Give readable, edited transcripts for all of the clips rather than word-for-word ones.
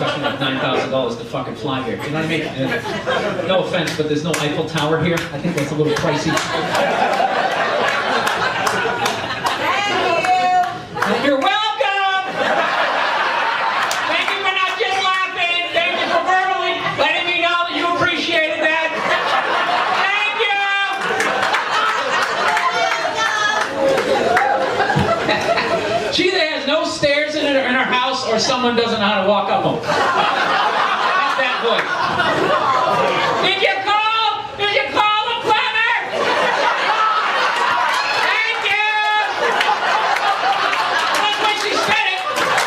expecting like $9,000 to fucking fly here. You know what I mean? And no offense, but there's no Eiffel Tower here. I think that's a little pricey. Thank you. You're welcome! Thank you for not just laughing. Thank you for verbally letting me know that you appreciated that. Thank you! She either has no stairs in her house or someone doesn't know how to walk up them. That's that voice. Did you call? Did you call a plumber? Thank you! That's when she said it.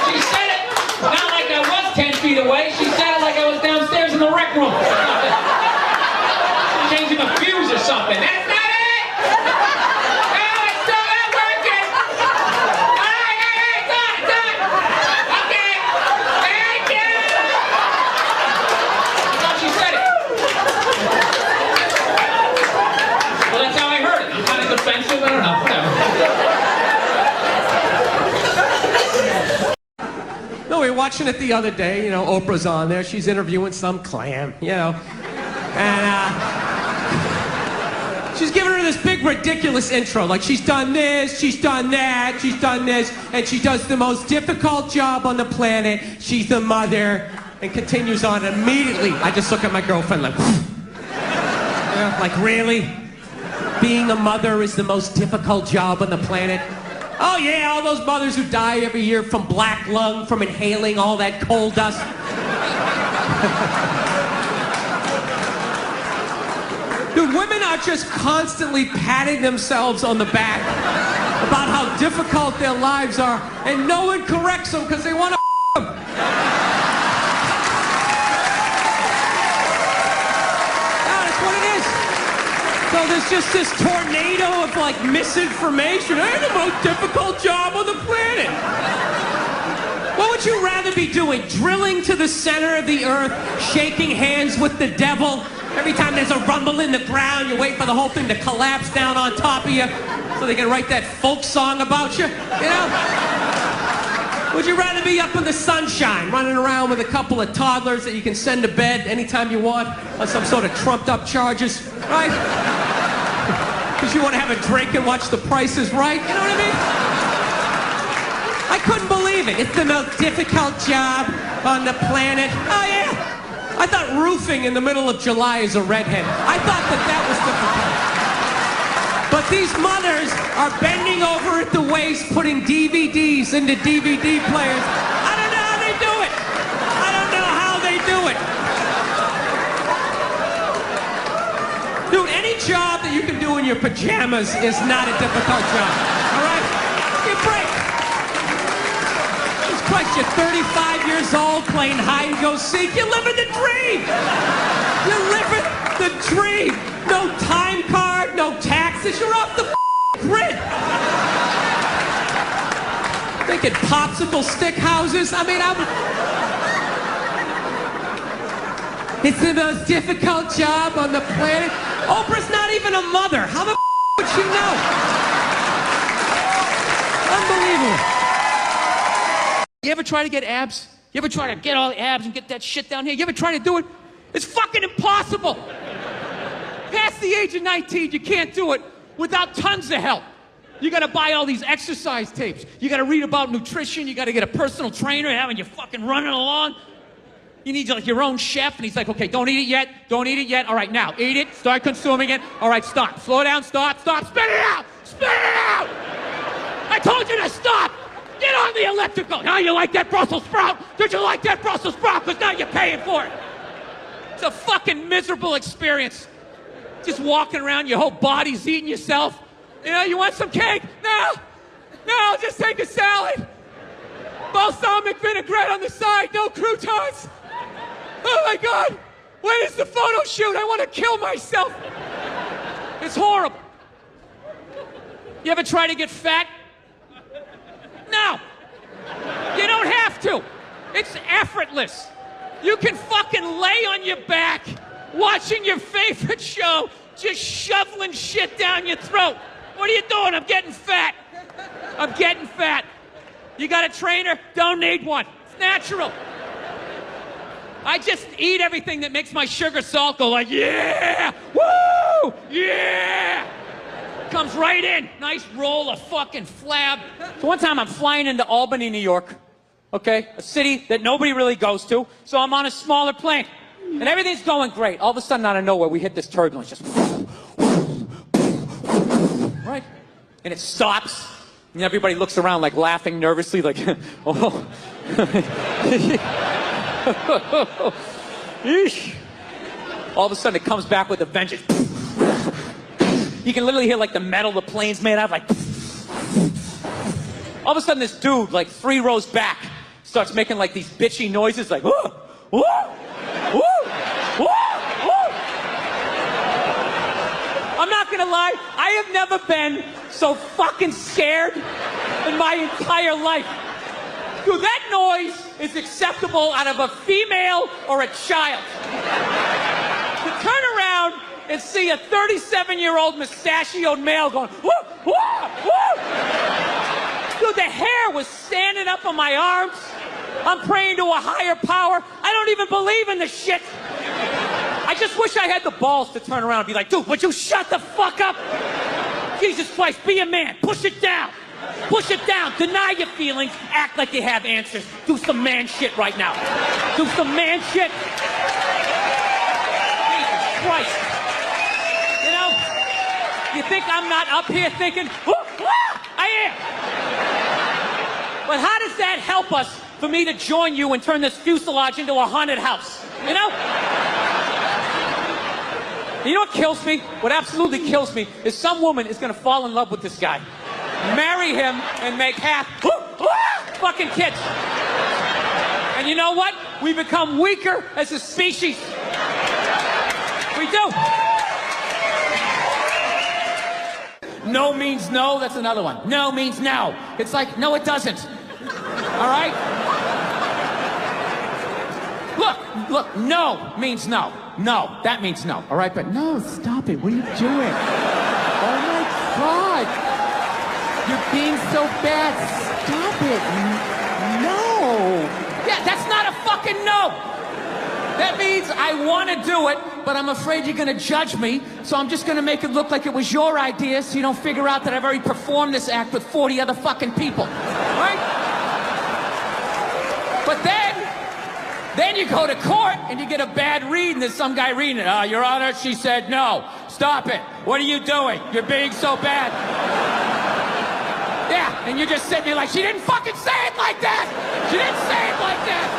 She said it not like I was 10 feet away. She said it like I was downstairs in the rec room. Changing a fuse or something. That's not it! No, it's still not working! Done! Okay! Thank you! I thought she said it. Well, that's how I heard it. I'm kind of defensive. I don't know. Whatever. No, we were watching it the other day. You know, Oprah's on there. She's interviewing some clam, you know. And, she's giving her this big, ridiculous intro. Like, she's done this, she's done that, she's done this, and she does the most difficult job on the planet. She's the mother, and continues on immediately. I just look at my girlfriend like, yeah, like, really? Being a mother is the most difficult job on the planet? Oh, yeah, all those mothers who die every year from black lung, from inhaling all that coal dust. Dude, women are just constantly patting themselves on the back about how difficult their lives are, and no one corrects them because they want to them. That's what it is. So there's just this tornado of, like, misinformation. I had the most difficult job on the planet. What would you rather be doing? Drilling to the center of the earth, shaking hands with the devil? Every time there's a rumble in the ground, you wait for the whole thing to collapse down on top of you so they can write that folk song about you, you know? Would you rather be up in the sunshine, running around with a couple of toddlers that you can send to bed anytime you want on some sort of trumped up charges, right? Because you want to have a drink and watch The Price is Right, you know what I mean? I couldn't believe it. It's the most difficult job on the planet. Oh, yeah. I thought roofing in the middle of July is a redhead. I thought that was difficult. But these mothers are bending over at the waist, putting DVDs into DVD players. I don't know how they do it. I don't know how they do it. Dude, any job that you can do in your pajamas is not a difficult job. All right? Give a break. Christ, you're 35 years old playing hide and go seek. You're living the dream. You're living the dream. No time card, no taxes. You're off the grid. Making popsicle stick houses. I mean, it's the most difficult job on the planet. Oprah's not even a mother. How the would she know? Unbelievable. You ever try to get abs? You ever try to get all the abs and get that shit down here? You ever try to do it? It's fucking impossible. Past the age of 19, you can't do it without tons of help. You gotta buy all these exercise tapes. You gotta read about nutrition. You gotta get a personal trainer and having you fucking running along. You need like your own chef, and he's like, okay, don't eat it yet. Don't eat it yet. All right, now, eat it. Start consuming it. All right, stop. Slow down, stop. Spit it out. Spit it out. I told you to stop. Get on the elliptical. Now you like that Brussels sprout? Did you like that Brussels sprout? Because now you're paying for it. It's a fucking miserable experience. Just walking around, your whole body's eating yourself. You know, you want some cake? No, just take a salad. Balsamic vinaigrette on the side, no croutons. Oh my God, when is the photo shoot? I want to kill myself. It's horrible. You ever try to get fat? No, you don't have to. It's effortless. You can fucking lay on your back, watching your favorite show, just shoveling shit down your throat. What are you doing? I'm getting fat. I'm getting fat. You got a trainer? Don't need one. It's natural. I just eat everything that makes my sugar salt go like, yeah, woo, yeah. Comes right in. Nice roll of fucking flab. So one time I'm flying into Albany, New York, okay? A city that nobody really goes to. So I'm on a smaller plane. And everything's going great. All of a sudden, out of nowhere, we hit this turbulence. Just... Right? And it stops. And everybody looks around like laughing nervously like, oh. All of a sudden, it comes back with a vengeance. You can literally hear like the metal the plane's made out of, like. All of a sudden, this dude, like 3 rows back, starts making like these bitchy noises, like, woo, woo, woo, woo, woo. I'm not gonna lie, I have never been so fucking scared in my entire life. Dude, that noise is acceptable out of a female or a child. To turn around and see a 37-year-old mustachioed male going, woo, woo, woo. Dude, the hair was standing up on my arms. I'm praying to a higher power. I don't even believe in this shit. I just wish I had the balls to turn around and be like, dude, would you shut the fuck up? Jesus Christ, be a man. Push it down. Push it down. Deny your feelings. Act like you have answers. Do some man shit right now. Do some man shit. Jesus Christ. You know, you think I'm not up here thinking, woo, woo, I am. But how does that help us for me to join you and turn this fuselage into a haunted house? You know? You know what kills me? What absolutely kills me is some woman is going to fall in love with this guy, marry him, and make half fucking kids. And you know what? We become weaker as a species. We do. No means no. That's another one. No means no. It's like, no, it doesn't. All right? Look, no means no. No, that means no. All right, but no, stop it. What are you doing? Oh my God. You're being so bad. Stop it. No. Yeah, that's not a fucking no. That means I want to do it, but I'm afraid you're going to judge me, so I'm just going to make it look like it was your idea so you don't figure out that I've already performed this act with 40 other fucking people. Right? But then you go to court and you get a bad read and there's some guy reading it. Your Honor, she said no. Stop it. What are you doing? You're being so bad. Yeah, and you're just sitting there like, she didn't fucking say it like that. She didn't say it like that.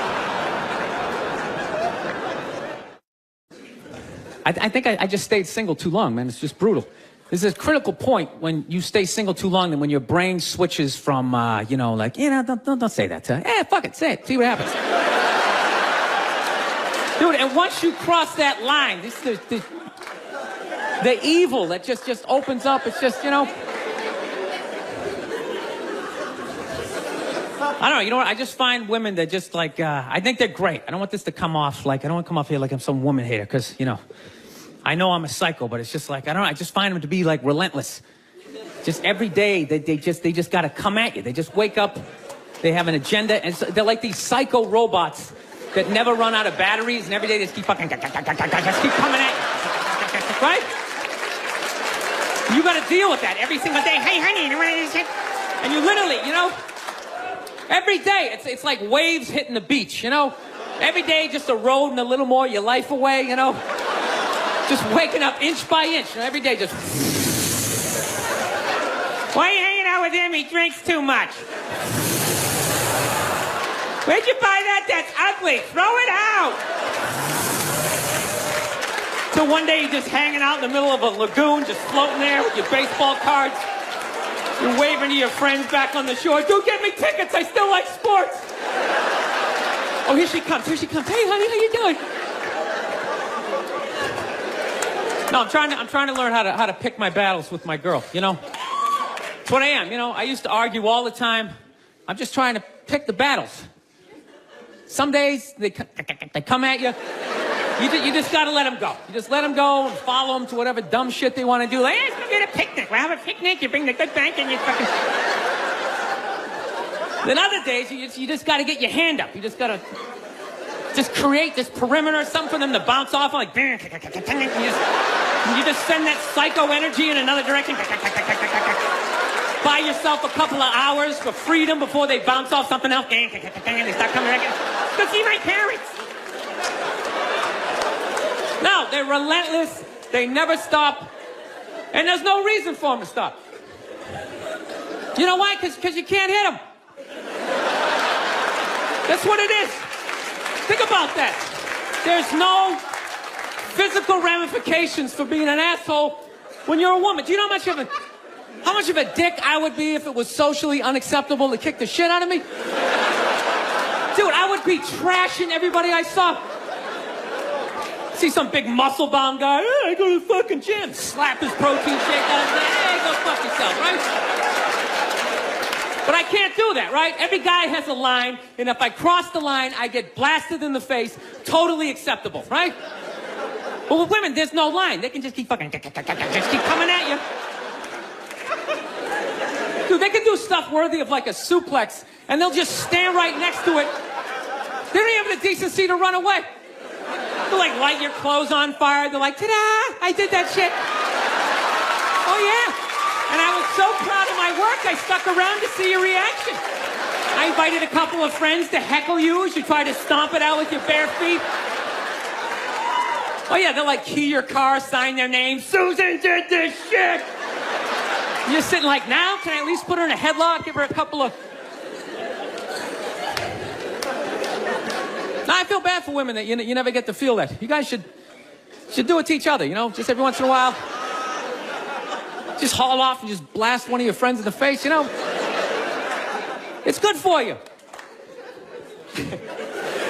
I think I just stayed single too long, man. It's just brutal. There's a critical point when you stay single too long and when your brain switches from, like, don't say that to her. Fuck it, say it. See what happens. Dude, and once you cross that line, the evil that just opens up, it's just, I don't know, you know what? I just find women that just like, I think they're great. I don't want this to come off like, I don't want to come off here like I'm some woman hater, because, I know I'm a psycho, but it's just like, I don't know, I just find them to be like relentless. Just every day, they just got to come at you. They just wake up, they have an agenda, and so they're like these psycho robots that never run out of batteries, and every day they just keep fucking, just keep coming at you. Right? You got to deal with that every single day. Hey, honey, you want to... And you literally, every day, it's like waves hitting the beach, Every day, just eroding a little more your life away, Just waking up inch by inch, every day just... Why are you hanging out with him? He drinks too much. Where'd you buy that? That's ugly. Throw it out. So one day you're just hanging out in the middle of a lagoon, just floating there with your baseball cards. You're waving to your friends back on the shore. Dude, get me tickets. I still like sports. Oh, here she comes. Here she comes. Hey, honey, how you doing? No, I'm trying to learn how to pick my battles with my girl, That's what I am, I used to argue all the time. I'm just trying to pick the battles. Some days, they come at you. You just got to let them go. You just let them go and follow them to whatever dumb shit they want to do. Like, hey, let's go get a picnic. We'll have a picnic. You bring the good bank and you fucking... Then other days, you just got to get your hand up. You just got to... just create this perimeter, something for them to bounce off, like, you just send that psycho energy in another direction. Buy yourself a couple of hours for freedom before they bounce off something else. They start coming back. Go see my parents. No, they're relentless. They never stop. And there's no reason for them to stop. You know why? Because you can't hit them. That's what it is. Think about that. There's no physical ramifications for being an asshole when you're a woman. Do you know how much of a dick I would be if it was socially unacceptable to kick the shit out of me? Dude, I would be trashing everybody I saw. See some big muscle-bound guy, hey, I go to the fucking gym. Slap his protein shake out and say, hey, go fuck yourself, right? But I can't do that, right? Every guy has a line, and if I cross the line, I get blasted in the face. Totally acceptable, right? But with women, there's no line. They can just keep fucking, just keep coming at you. Dude, they can do stuff worthy of like a suplex, and they'll just stand right next to it. They don't even have the decency to run away. They'll like light your clothes on fire. They're like, ta-da, I did that shit. Oh yeah. And I was so proud of my work, I stuck around to see your reaction. I invited a couple of friends to heckle you as you try to stomp it out with your bare feet. Oh yeah, they'll like key your car, sign their name. Susan did this shit. You're sitting like, now, can I at least put her in a headlock, give her a couple of... Now, I feel bad for women that you never get to feel that. You guys should do it to each other, you know? Just every once in a while. Just haul off and just blast one of your friends in the face, you know? It's good for you.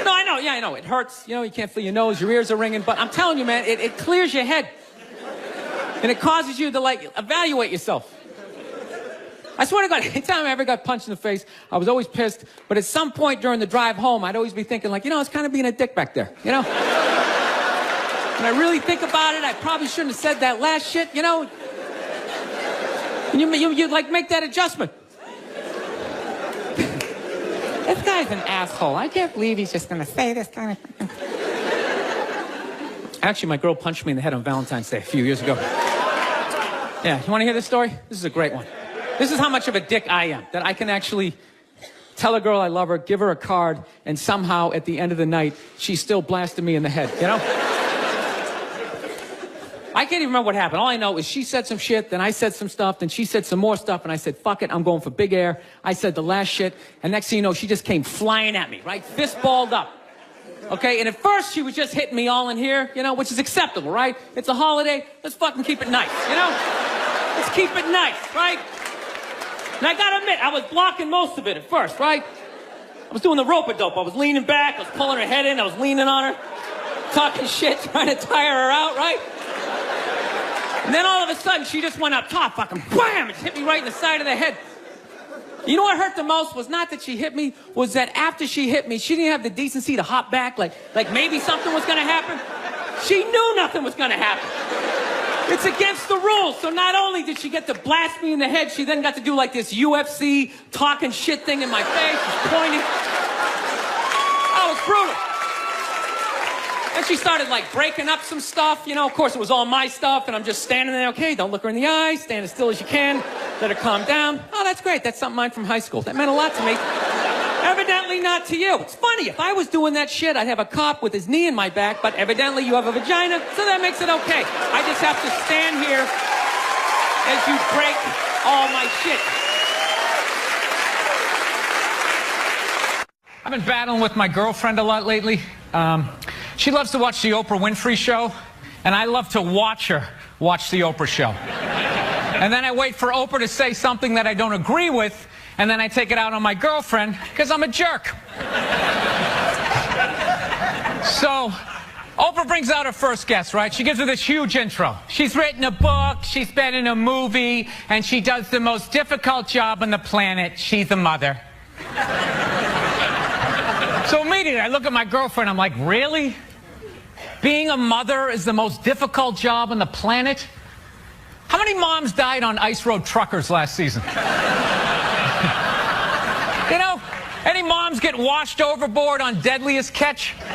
No, I know, yeah, I know. It hurts, you know, you can't feel your nose, your ears are ringing, but I'm telling you, man, it clears your head. And it causes you to, like, evaluate yourself. I swear to God, anytime I ever got punched in the face, I was always pissed. But at some point during the drive home, I'd always be thinking, like, you know, I was kind of being a dick back there, you know? When I really think about it, I probably shouldn't have said that last shit, you know? And you like, make that adjustment. This guy's an asshole. I can't believe he's just going to say this kind of thing. Actually, my girl punched me in the head on Valentine's Day a few years ago. Yeah, you want to hear this story? This is a great one. This is how much of a dick I am, that I can actually tell a girl I love her, give her a card, and somehow at the end of the night, she still blasted me in the head, you know? I can't even remember what happened. All I know is she said some shit, then I said some stuff, then she said some more stuff, and I said, fuck it, I'm going for big air. I said the last shit, and next thing you know, she just came flying at me, right? Fist balled up. Okay, and at first she was just hitting me all in here, you know, which is acceptable, right? It's a holiday, let's fucking keep it nice, you know? Let's keep it nice, right? And I gotta admit, I was blocking most of it at first, right? I was doing the rope-a-dope. I was leaning back, I was pulling her head in, I was leaning on her, talking shit, trying to tire her out, right? And then all of a sudden, she just went up top, fucking wham, and hit me right in the side of the head. You know what hurt the most was not that she hit me, was that after she hit me, she didn't have the decency to hop back, like maybe something was gonna happen. She knew nothing was gonna happen. It's against the rules. So not only did she get to blast me in the head, she then got to do like this UFC talking shit thing in my face, just pointing. Oh, it was brutal. And she started like breaking up some stuff, you know, of course it was all my stuff, and I'm just standing there, okay, don't look her in the eye, stand as still as you can, let her calm down. Oh, that's great, that's something mine from high school. That meant a lot to me. Evidently not to you. It's funny, if I was doing that shit, I'd have a cop with his knee in my back, but evidently you have a vagina, so that makes it okay. I just have to stand here as you break all my shit. I've been battling with my girlfriend a lot lately. She loves to watch the Oprah Winfrey Show, and I love to watch her watch the Oprah Show. And then I wait for Oprah to say something that I don't agree with, and then I take it out on my girlfriend, because I'm a jerk. So, Oprah brings out her first guest, right? She gives her this huge intro. She's written a book, she's been in a movie, and she does the most difficult job on the planet. She's a mother. So immediately, I look at my girlfriend, I'm like, really? Being a mother is the most difficult job on the planet? How many moms died on ice road truckers last season? You know, Any moms get washed overboard on Deadliest Catch? No,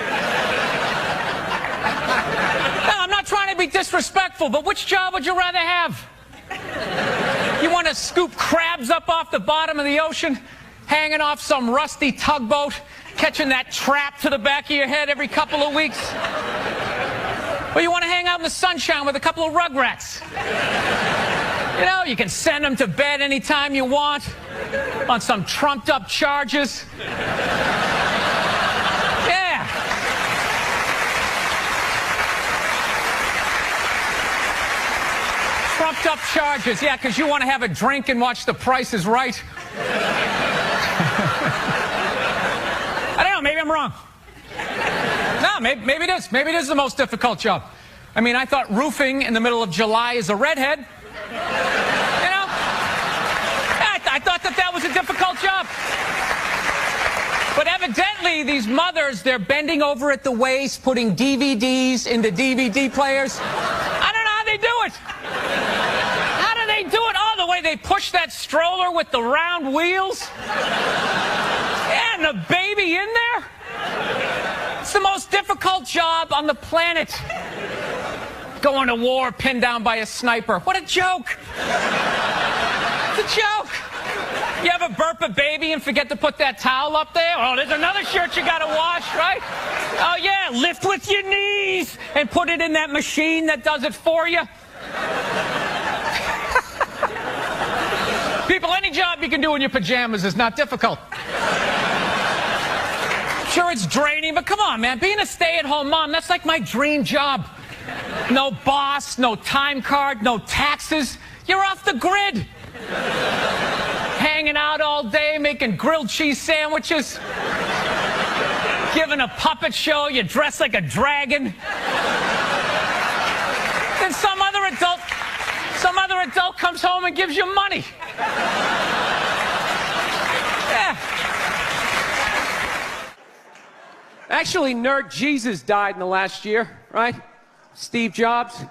I'm not trying to be disrespectful, but which job would you rather have? You want to scoop crabs up off the bottom of the ocean, hanging off some rusty tugboat, catching that trap to the back of your head every couple of weeks? Or you want to hang out in the sunshine with a couple of rugrats? You know, you can send them to bed anytime you want on some trumped up charges. Yeah. Trumped up charges, yeah, because you want to have a drink and watch The Price is Right. I don't know, maybe I'm wrong. No, maybe it is. Maybe it is the most difficult job. I mean, I thought roofing in the middle of July is a redhead. You know? I thought that was a difficult job. But evidently, these mothers, they're bending over at the waist, putting DVDs into DVD players. I don't know how they do it. How do they do it? Oh, the way they push that stroller with the round wheels. Yeah, and the baby in there. It's the most difficult job on the planet. Going to war pinned down by a sniper. What a joke. It's a joke. You ever burp a baby and forget to put that towel up there? Oh, there's another shirt you gotta wash, right? Oh yeah, lift with your knees and put it in that machine that does it for you. People, any job you can do in your pajamas is not difficult. Sure, it's draining, but come on, man. Being a stay-at-home mom, that's like my dream job. No boss, no time card, no taxes. You're off the grid. Hanging out all day, making grilled cheese sandwiches. Giving a puppet show, you dress like a dragon. Then some other adult comes home and gives you money. Yeah. Actually, Nerd Jesus died in the last year, right? Steve Jobs.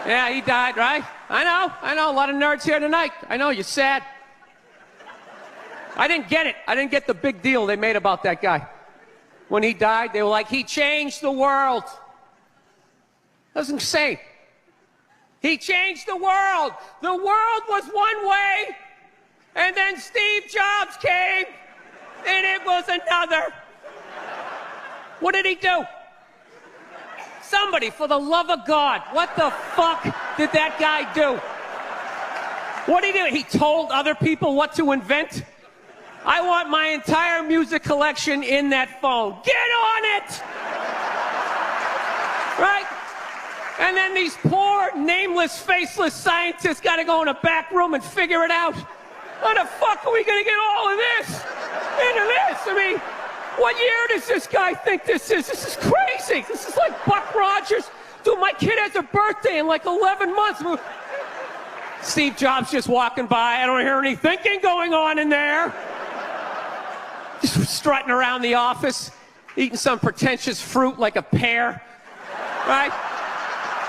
Yeah, he died, right? I know. A lot of nerds here tonight. I know, you're sad. I didn't get it. I didn't get the big deal they made about that guy. When he died, they were like, he changed the world. That was insane. He changed the world. The world was one way, and then Steve Jobs came, and it was another. What did he do? Somebody, for the love of God, what the fuck did that guy do? What did he do? He told other people what to invent? I want my entire music collection in that phone. Get on it! Right? And then these poor, nameless, faceless scientists got to go in a back room and figure it out. How the fuck are we going to get all of this into this? I mean, what year does this guy think this is? This is crazy. This is like Buck Rogers. Dude, my kid has a birthday in like 11 months. Steve Jobs just walking by. I don't hear any thinking going on in there. Just strutting around the office, eating some pretentious fruit like a pear. Right?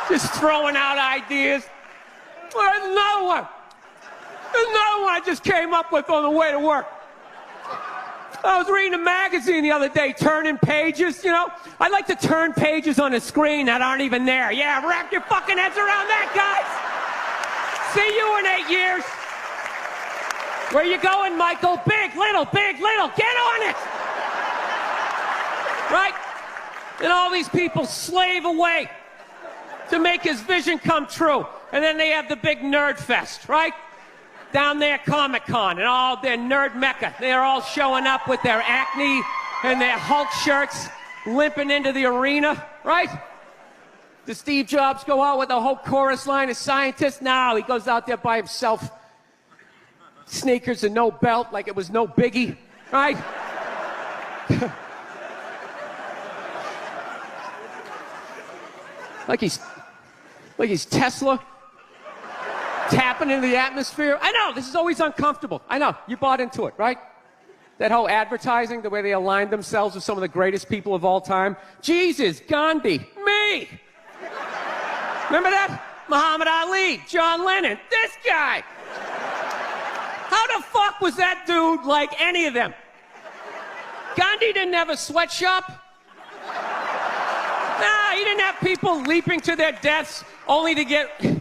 Just throwing out ideas. There's another one. There's another one I just came up with on the way to work. I was reading a magazine the other day, turning pages, you know. I like to turn pages on a screen that aren't even there. Yeah, wrap your fucking heads around that, guys. See you in 8 years. Where you going, Michael? Big, little, get on it. Right? And all these people slave away to make his vision come true. And then they have the big nerd fest, right? Down there, Comic-Con, and all their nerd mecca. They're all showing up with their Acne and their Hulk shirts, limping into the arena, right? Does Steve Jobs go out with a whole chorus line of scientists? No, he goes out there by himself. Sneakers and no belt, like it was no biggie, right? like he's Tesla. Tapping into the atmosphere. I know, this is always uncomfortable. I know, you bought into it, right? That whole advertising, the way they aligned themselves with some of the greatest people of all time. Jesus, Gandhi, me. Remember that? Muhammad Ali, John Lennon, this guy. How the fuck was that dude like any of them? Gandhi didn't have a sweatshop. Nah, he didn't have people leaping to their deaths only to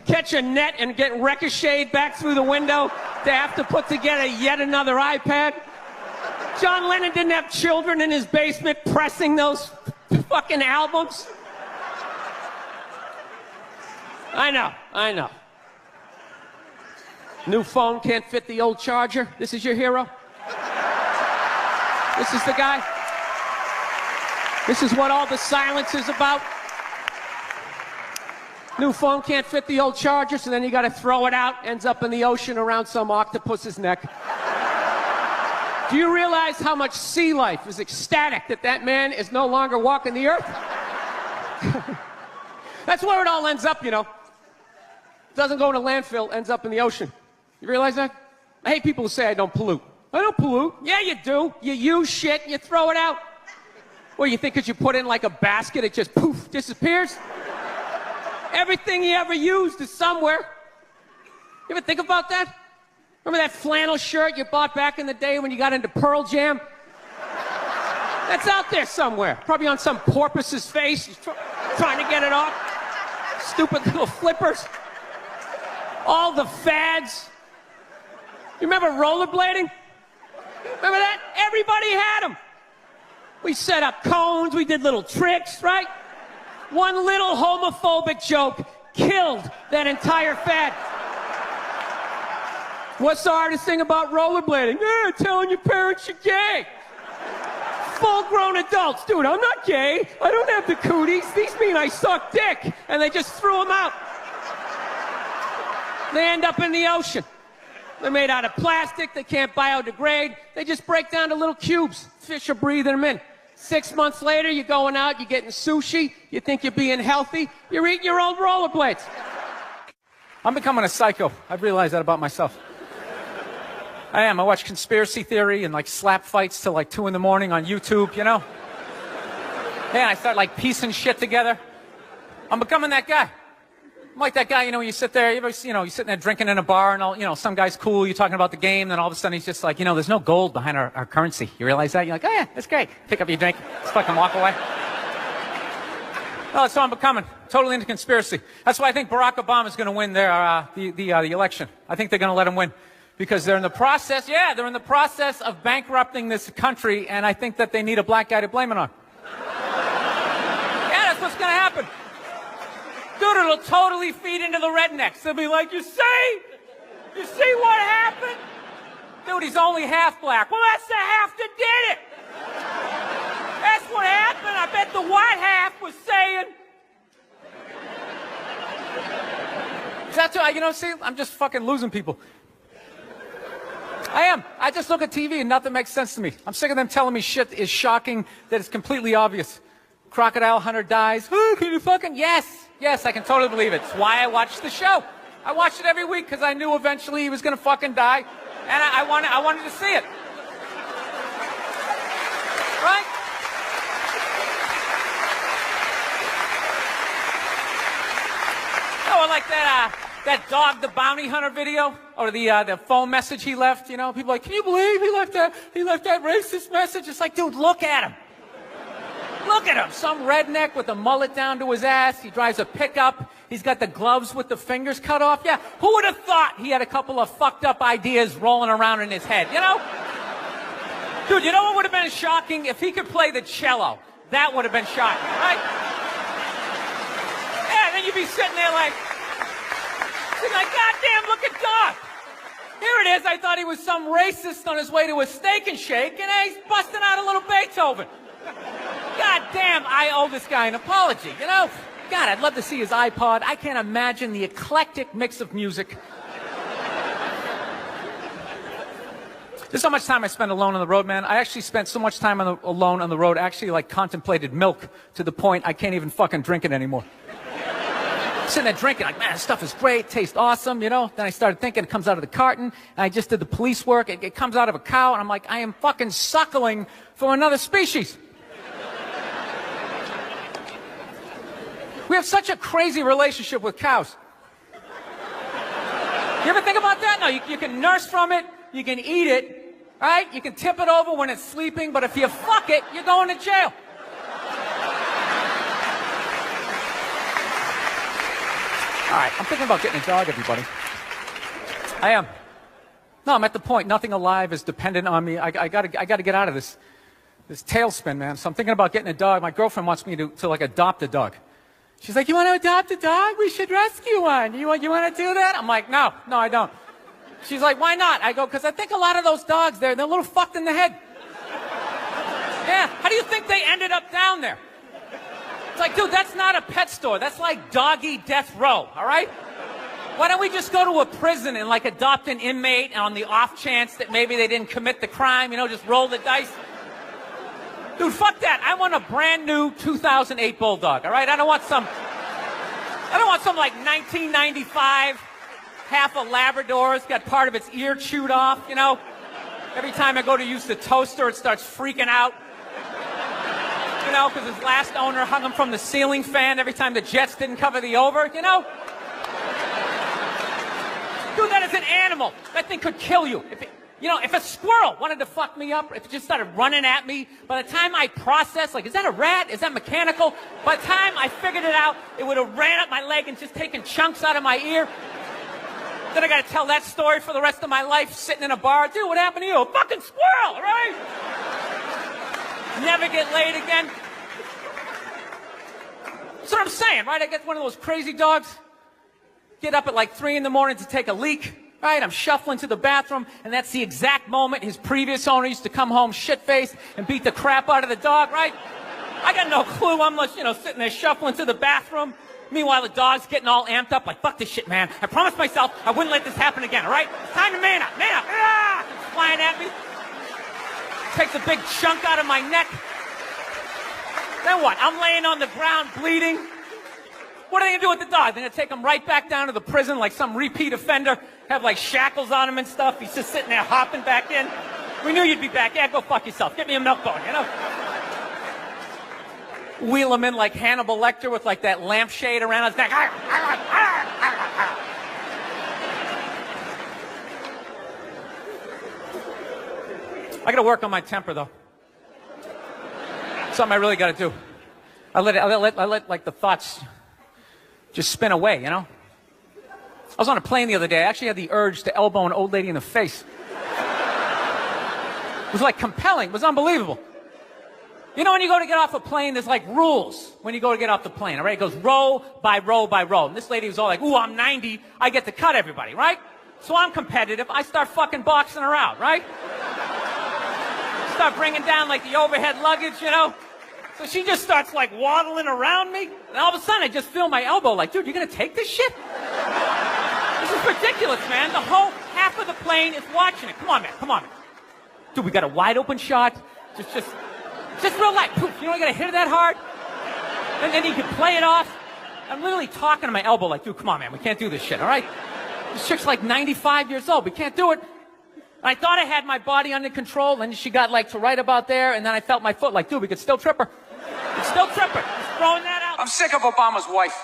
catch a net and get ricocheted back through the window to have to put together yet another iPad. John Lennon didn't have children in his basement pressing those fucking albums. I know. New phone can't fit the old charger. This is your hero? This is the guy? This is what all the silence is about? New phone can't fit the old charger, so then you gotta throw it out, ends up in the ocean around some octopus's neck. Do you realize how much sea life is ecstatic that that man is no longer walking the earth? That's where it all ends up, you know. Doesn't go in a landfill, ends up in the ocean. You realize that? I hate people who say I don't pollute. I don't pollute. Yeah, you do. You use shit, you throw it out. Well, you think because you put it in like a basket, it just poof, disappears? Everything you ever used is somewhere. You ever think about that? Remember that flannel shirt you bought back in the day when you got into Pearl Jam? That's out there somewhere. Probably on some porpoise's face. He's trying to get it off. Stupid little flippers. All the fads. You remember rollerblading? Remember that? Everybody had them. We set up cones, we did little tricks, right? One little homophobic joke killed that entire fad. What's the hardest thing about rollerblading? Telling your parents you're gay. Full-grown adults. Dude, I'm not gay. I don't have the cooties. These mean I suck dick. And they just threw them out. They end up in the ocean. They're made out of plastic. They can't biodegrade. They just break down to little cubes. Fish are breathing them in. 6 months later, you're going out, you're getting sushi. You think you're being healthy. You're eating your own rollerblades. I'm becoming a psycho. I've realized that about myself. I am. I watch conspiracy theory and like slap fights till like 2 in the morning on YouTube, you know? Yeah, I start like piecing shit together. I'm becoming that guy. I'm like that guy, you know, when you sit there, you're sitting there drinking in a bar and all, you know, some guy's cool, you're talking about the game, then all of a sudden he's just like, you know, there's no gold behind our currency. You realize that? You're like, oh yeah, that's great. Pick up your drink, just fucking walk away. Oh, that's what I'm becoming. Totally into conspiracy. That's why I think Barack Obama is going to win the election. I think they're going to let him win. Because they're in the process of bankrupting this country, and I think that they need a black guy to blame it on. Yeah, that's what's going to happen. Dude, it'll totally feed into the rednecks. They'll be like, you see what happened? Dude, he's only half black. Well, that's the half that did it. That's what happened. I bet the white half was saying. That's what, you know, see, I'm just fucking losing people. I am. I just look at TV and nothing makes sense to me. I'm sick of them telling me shit is shocking that is completely obvious. Crocodile hunter dies. Oh, can you fucking... Yes, I can totally believe it. It's why I watched the show. I watched it every week because I knew eventually he was going to fucking die. And I wanted to see it. Right? Oh, I like that dog, the bounty hunter video, or the phone message he left. You know, people are like, can you believe he left that racist message? It's like, dude, look at him. Look at him. Some redneck with a mullet down to his ass. He drives a pickup. He's got the gloves with the fingers cut off. Yeah, who would have thought he had a couple of fucked up ideas rolling around in his head, you know? Dude, you know what would have been shocking? If he could play the cello. That would have been shocking, right? Yeah, then you'd be sitting there like, goddamn, look at Doc. Here it is. I thought he was some racist on his way to a steak and shake, and he's busting out a little Beethoven. God damn, I owe this guy an apology, you know? God, I'd love to see his iPod. I can't imagine the eclectic mix of music. There's so much time I spend alone on the road, man. I actually spent so much time alone on the road, actually like contemplated milk to the point I can't even fucking drink it anymore. Sitting there drinking, like, man, this stuff is great, tastes awesome, you know? Then I started thinking it comes out of the carton, and I just did the police work. It comes out of a cow, and I'm like, I am fucking suckling for another species. We have such a crazy relationship with cows. You ever think about that? No, you can nurse from it, you can eat it, All right? You can tip it over when it's sleeping, but if you fuck it, you're going to jail. All right, I'm thinking about getting a dog, everybody. I am. No, I'm at the point. Nothing alive is dependent on me. I gotta get out of this tailspin, man. So I'm thinking about getting a dog. My girlfriend wants me to like adopt a dog. She's like, you want to adopt a dog? We should rescue one. You want to do that? I'm like, no, I don't. She's like, why not? I go, because I think a lot of those dogs they're a little fucked in the head. Yeah, how do you think they ended up down there? It's like, dude, that's not a pet store. That's like doggy death row, all right? Why don't we just go to a prison and like adopt an inmate on the off chance that maybe they didn't commit the crime, just roll the dice? Dude, fuck that. I want a brand new 2008 Bulldog, all right? I don't want some like 1995, half a Labrador. It's got part of its ear chewed off, Every time I go to use the toaster, it starts freaking out. Because his last owner hung him from the ceiling fan every time the Jets didn't cover the over, Dude, that is an animal. That thing could kill you. If a squirrel wanted to fuck me up, if it just started running at me, by the time I processed, like, is that a rat? Is that mechanical? By the time I figured it out, it would have ran up my leg and just taken chunks out of my ear. Then I got to tell that story for the rest of my life, sitting in a bar. Dude, what happened to you? A fucking squirrel, right? Never get laid again. That's what I'm saying, right? I get one of those crazy dogs. Get up at like 3 in the morning to take a leak. Right, I'm shuffling to the bathroom, and that's the exact moment his previous owner used to come home shit-faced and beat the crap out of the dog, right? I got no clue. I'm just, sitting there shuffling to the bathroom. Meanwhile, the dog's getting all amped up, like, fuck this shit, man. I promised myself I wouldn't let this happen again, all right? It's time to man up. Ah! It's flying at me. Takes a big chunk out of my neck. Then what? I'm laying on the ground bleeding. What are they going to do with the dog? They're going to take him right back down to the prison like some repeat offender, have like shackles on him and stuff. He's just sitting there hopping back in. We knew you'd be back. Yeah, go fuck yourself. Get me a milk bone, Wheel him in like Hannibal Lecter with like that lampshade around his neck. I got to work on my temper, though. Something I really got to do. I let like the thoughts just spin away, I was on a plane the other day. I actually had the urge to elbow an old lady in the face. It was like compelling. It was unbelievable. When you go to get off a plane, there's like rules when you go to get off the plane, all right? It goes row by row by row. And this lady was all like, ooh, I'm 90. I get to cut everybody, right? So I'm competitive. I start fucking boxing her out, right? Start bringing down like the overhead luggage, So she just starts like waddling around me. And all of a sudden I just feel my elbow like, dude, you're going to take this shit? This is ridiculous, man. The whole half of the plane is watching it. Come on, man. Dude, we got a wide open shot. Just real light. Poof, you got to hit it that hard. And then you can play it off. I'm literally talking to my elbow like, dude, come on, man. We can't do this shit, all right? This chick's like 95 years old. We can't do it. I thought I had my body under control, and she got like to right about there, and then I felt my foot like, dude, we could still trip her. Just throwing that out. I'm sick of Obama's wife.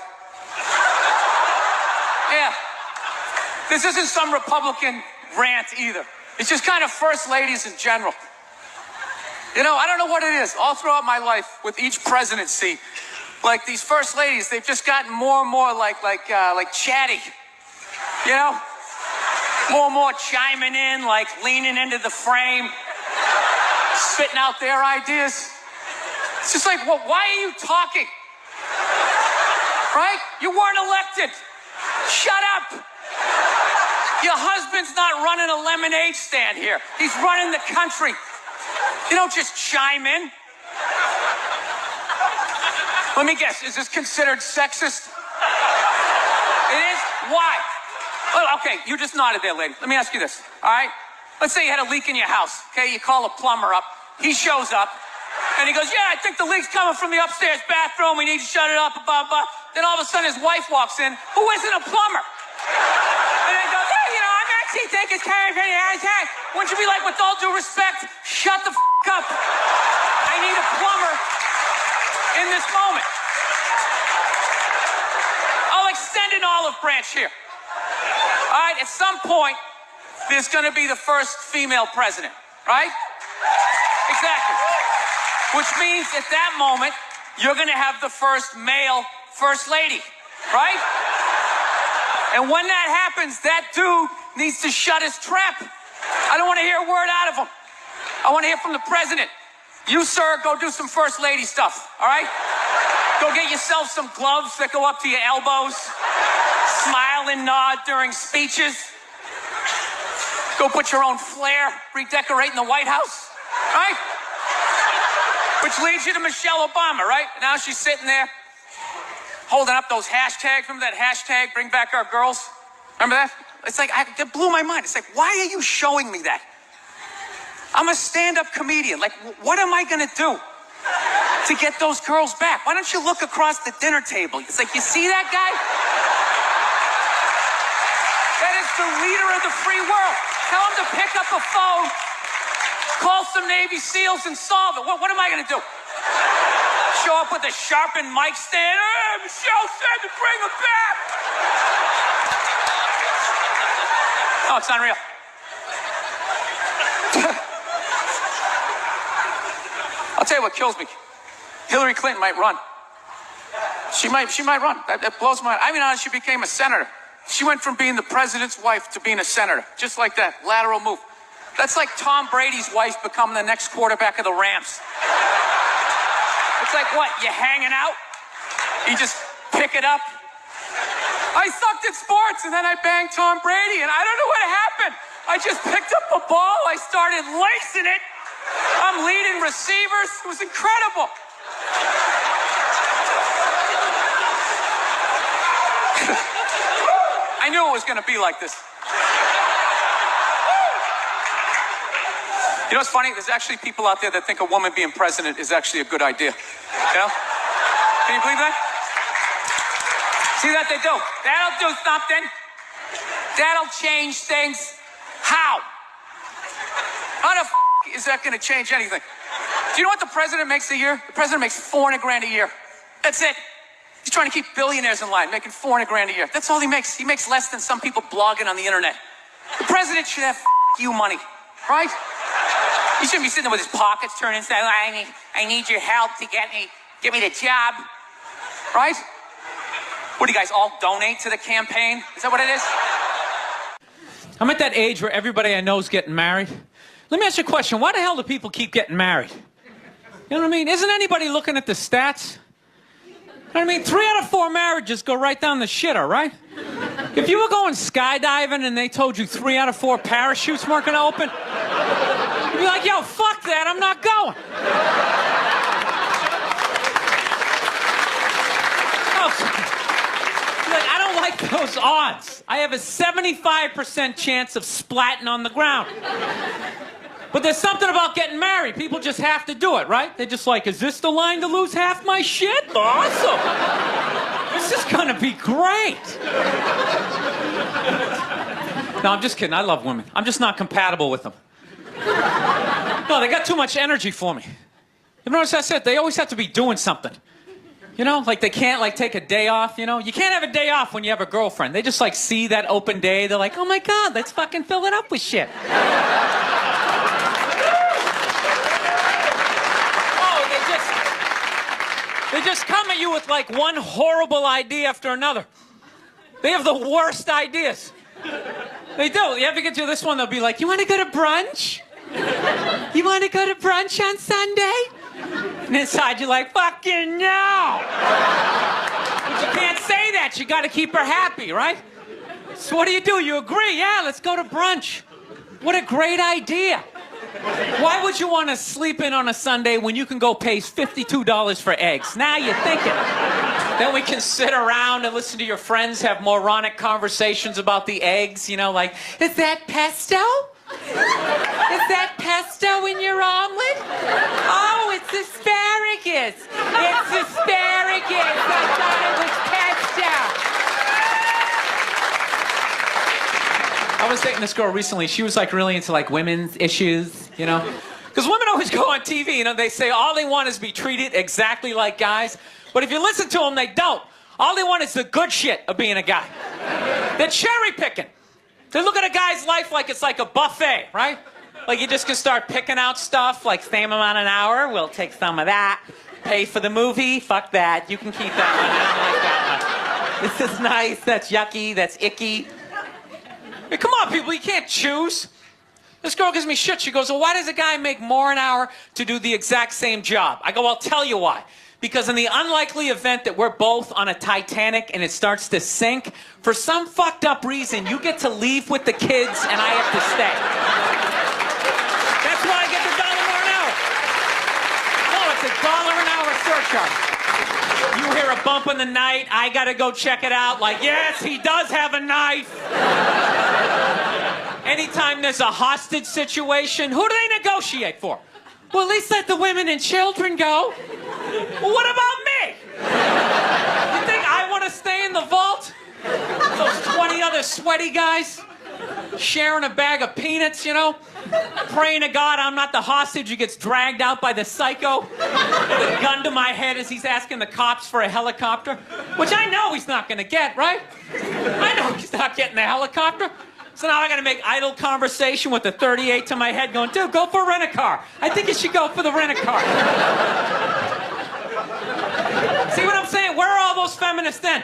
Yeah. This isn't some Republican rant either. It's just kind of first ladies in general. I don't know what it is. All throughout my life, with each presidency, like these first ladies, they've just gotten more and more like chatty. More and more chiming in, like leaning into the frame, spitting out their ideas. It's just like, well, why are you talking? Right? You weren't elected. Shut up. Your husband's not running a lemonade stand here. He's running the country. You don't just chime in. Let me guess, is this considered sexist? It is? Why? Oh, okay, you just nodded there, lady. Let me ask you this, all right? Let's say you had a leak in your house, okay? You call a plumber up. He shows up, and he goes, yeah, I think the leak's coming from the upstairs bathroom. We need to shut it up, blah, blah. Then all of a sudden his wife walks in, who isn't a plumber. And he goes, hey, I actually think it's kind of, wouldn't you be like, with all due respect, shut the up. I need a plumber in this moment. I'll extend an olive branch here. All right, at some point, there's going to be the first female president. right? Exactly. Which means at that moment, you're going to have the first male first lady, right? And when that happens, that dude needs to shut his trap. I don't want to hear a word out of him. I want to hear from the president. You, sir, go do some first lady stuff, all right? Go get yourself some gloves that go up to your elbows. Smile and nod during speeches. Go put your own flair, redecorating the White House, right? Which leads you to Michelle Obama, right? Now she's sitting there holding up those hashtags. Remember that hashtag, bring back our girls? Remember that? It's like, that blew my mind. It's like, why are you showing me that? I'm a stand-up comedian. Like, what am I going to do to get those girls back? Why don't you look across the dinner table? It's like, you see that guy? That is the leader of the free world. Tell him to pick up the phone, call some Navy SEALs and solve it. What am I going to do? Show up with a sharpened mic stand? Hey, Michelle said to bring him back. Oh, it's unreal. I'll tell you what kills me. Hillary Clinton might run. She might run. That blows my mind. I mean, she became a senator. She went from being the president's wife to being a senator. Just like that. Lateral move. That's like Tom Brady's wife becoming the next quarterback of the Rams. It's like, what, you hanging out? You just pick it up? I sucked at sports, and then I banged Tom Brady, and I don't know what happened. I just picked up a ball, I started lacing it. I'm leading receivers. It was incredible. I knew it was going to be like this. You know what's funny? There's actually people out there that think a woman being president is actually a good idea. You know? Can you believe that? See that they do? That'll do something. That'll change things. How? How the is that going to change anything? Do you know what the president makes a year? The president makes $400,000 a year. That's it. He's trying to keep billionaires in line, making $400,000 a year. That's all he makes. He makes less than some people blogging on the internet. The president should have you money, right? He shouldn't be sitting there with his pockets turned inside. I need your help to get me the job, right? What do you guys all donate to the campaign? Is that what it is? I'm at that age where everybody I know is getting married. Let me ask you a question. Why the hell do people keep getting married? You know what I mean? Isn't anybody looking at the stats? You know what I mean? 3 out of 4 marriages go right down the shitter, right? If you were going skydiving and they told you 3 out of 4 parachutes weren't going to open, you'd be like, yo, fuck that, I'm not going. Like, I don't like those odds. I have a 75% chance of splatting on the ground. But there's something about getting married. People just have to do it, right? They're just like, is this the line to lose half my shit? Awesome. This is gonna be great. No, I'm just kidding. I love women. I'm just not compatible with them. No, they got too much energy for me. You notice I said they always have to be doing something. You know, like they can't like take a day off, you know? You can't have a day off when you have a girlfriend. They just like see that open day. They're like, oh my God, let's fucking fill it up with shit. They just come at you with like one horrible idea after another. They have the worst ideas. They do. You ever get to this one, they'll be like, you want to go to brunch? You want to go to brunch on Sunday? And inside you're like, fucking no! But you can't say that. You got to keep her happy, right? So what do? You agree? Yeah, let's go to brunch. What a great idea. Why would you want to sleep in on a Sunday when you can go pay $52 for eggs? Now you're thinking. Then we can sit around and listen to your friends have moronic conversations about the eggs, you know, like, is that pesto? Is that pesto in your omelet? Oh, it's asparagus. It's asparagus. I thought it was pesto. I was dating this girl recently. She was like really into like women's issues, you know? Because women always go on TV, you know, they say all they want is to be treated exactly like guys. But if you listen to them, they don't. All they want is the good shit of being a guy. They're cherry picking. They look at a guy's life like it's like a buffet, right? Like, you just can start picking out stuff, like, same amount an hour, we'll take some of that. Pay for the movie, fuck that. You can keep that one, I don't like that one. This is nice, that's yucky, that's icky. Hey, come on, people, you can't choose. This girl gives me shit. She goes, well, why does a guy make more an hour to do the exact same job? I go, I'll tell you why. Because in the unlikely event that we're both on a Titanic and it starts to sink, for some fucked up reason, you get to leave with the kids and I have to stay. That's why I get the $1 more an hour. No, it's $1 an hour surcharge. You hear a bump in the night, I gotta go check it out. Like, yes, he does have a knife. Anytime there's a hostage situation, who do they negotiate for? Well, at least let the women and children go. Well, what about me? You think I want to stay in the vault? Those 20 other sweaty guys sharing a bag of peanuts, you know? Praying to God I'm not the hostage who gets dragged out by the psycho with a gun to my head as he's asking the cops for a helicopter. Which I know he's not going to get, right? I know he's not getting the helicopter. So now I gotta make idle conversation with the 38 to my head going, dude, go for a rent-a-car. I think you should go for the rent-a-car. See what I'm saying? Where are all those feminists then?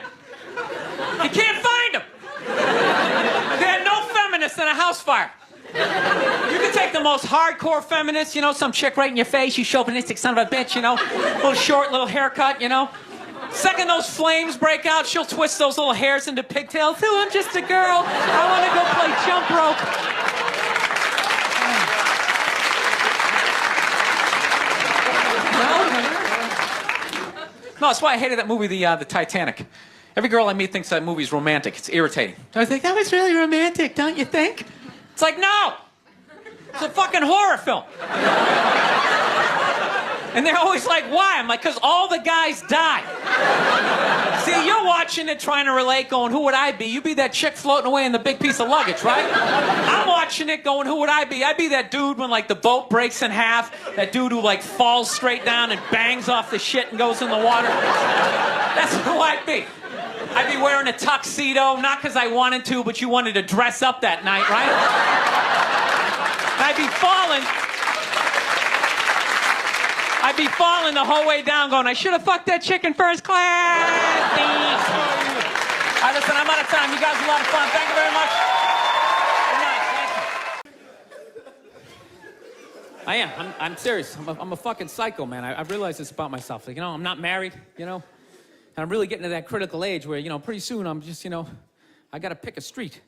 You can't find them. They had no feminists in a house fire. You can take the most hardcore feminist, you know, some chick right in your face, you chauvinistic son of a bitch, you know, little short, little haircut, you know. Second those flames break out, she'll twist those little hairs into pigtails. Ooh, I'm just a girl. I want to go play jump rope. No, that's why I hated that movie, the Titanic. Every girl I meet thinks that movie's romantic. It's irritating. I think that was really romantic, don't you think? It's like, no! It's a fucking horror film. And they're always like, why? I'm like, because all the guys die. See, you're watching it trying to relate, going, who would I be? You'd be that chick floating away in the big piece of luggage, right? I'm watching it going, who would I be? I'd be that dude when, like, the boat breaks in half. That dude who, like, falls straight down and bangs off the shit and goes in the water. That's who I'd be. I'd be wearing a tuxedo, not because I wanted to, but you wanted to dress up that night, right? I'd be falling the whole way down going, I should have fucked that chick in first class. All right, listen, I'm out of time. You guys are a lot of fun. Thank you very much. Good night. I am. I'm serious. I'm a fucking psycho, man. I've realized this about myself. Like, you know, I'm not married, you know, and I'm really getting to that critical age where, you know, pretty soon I'm just, you know, I got to pick a street.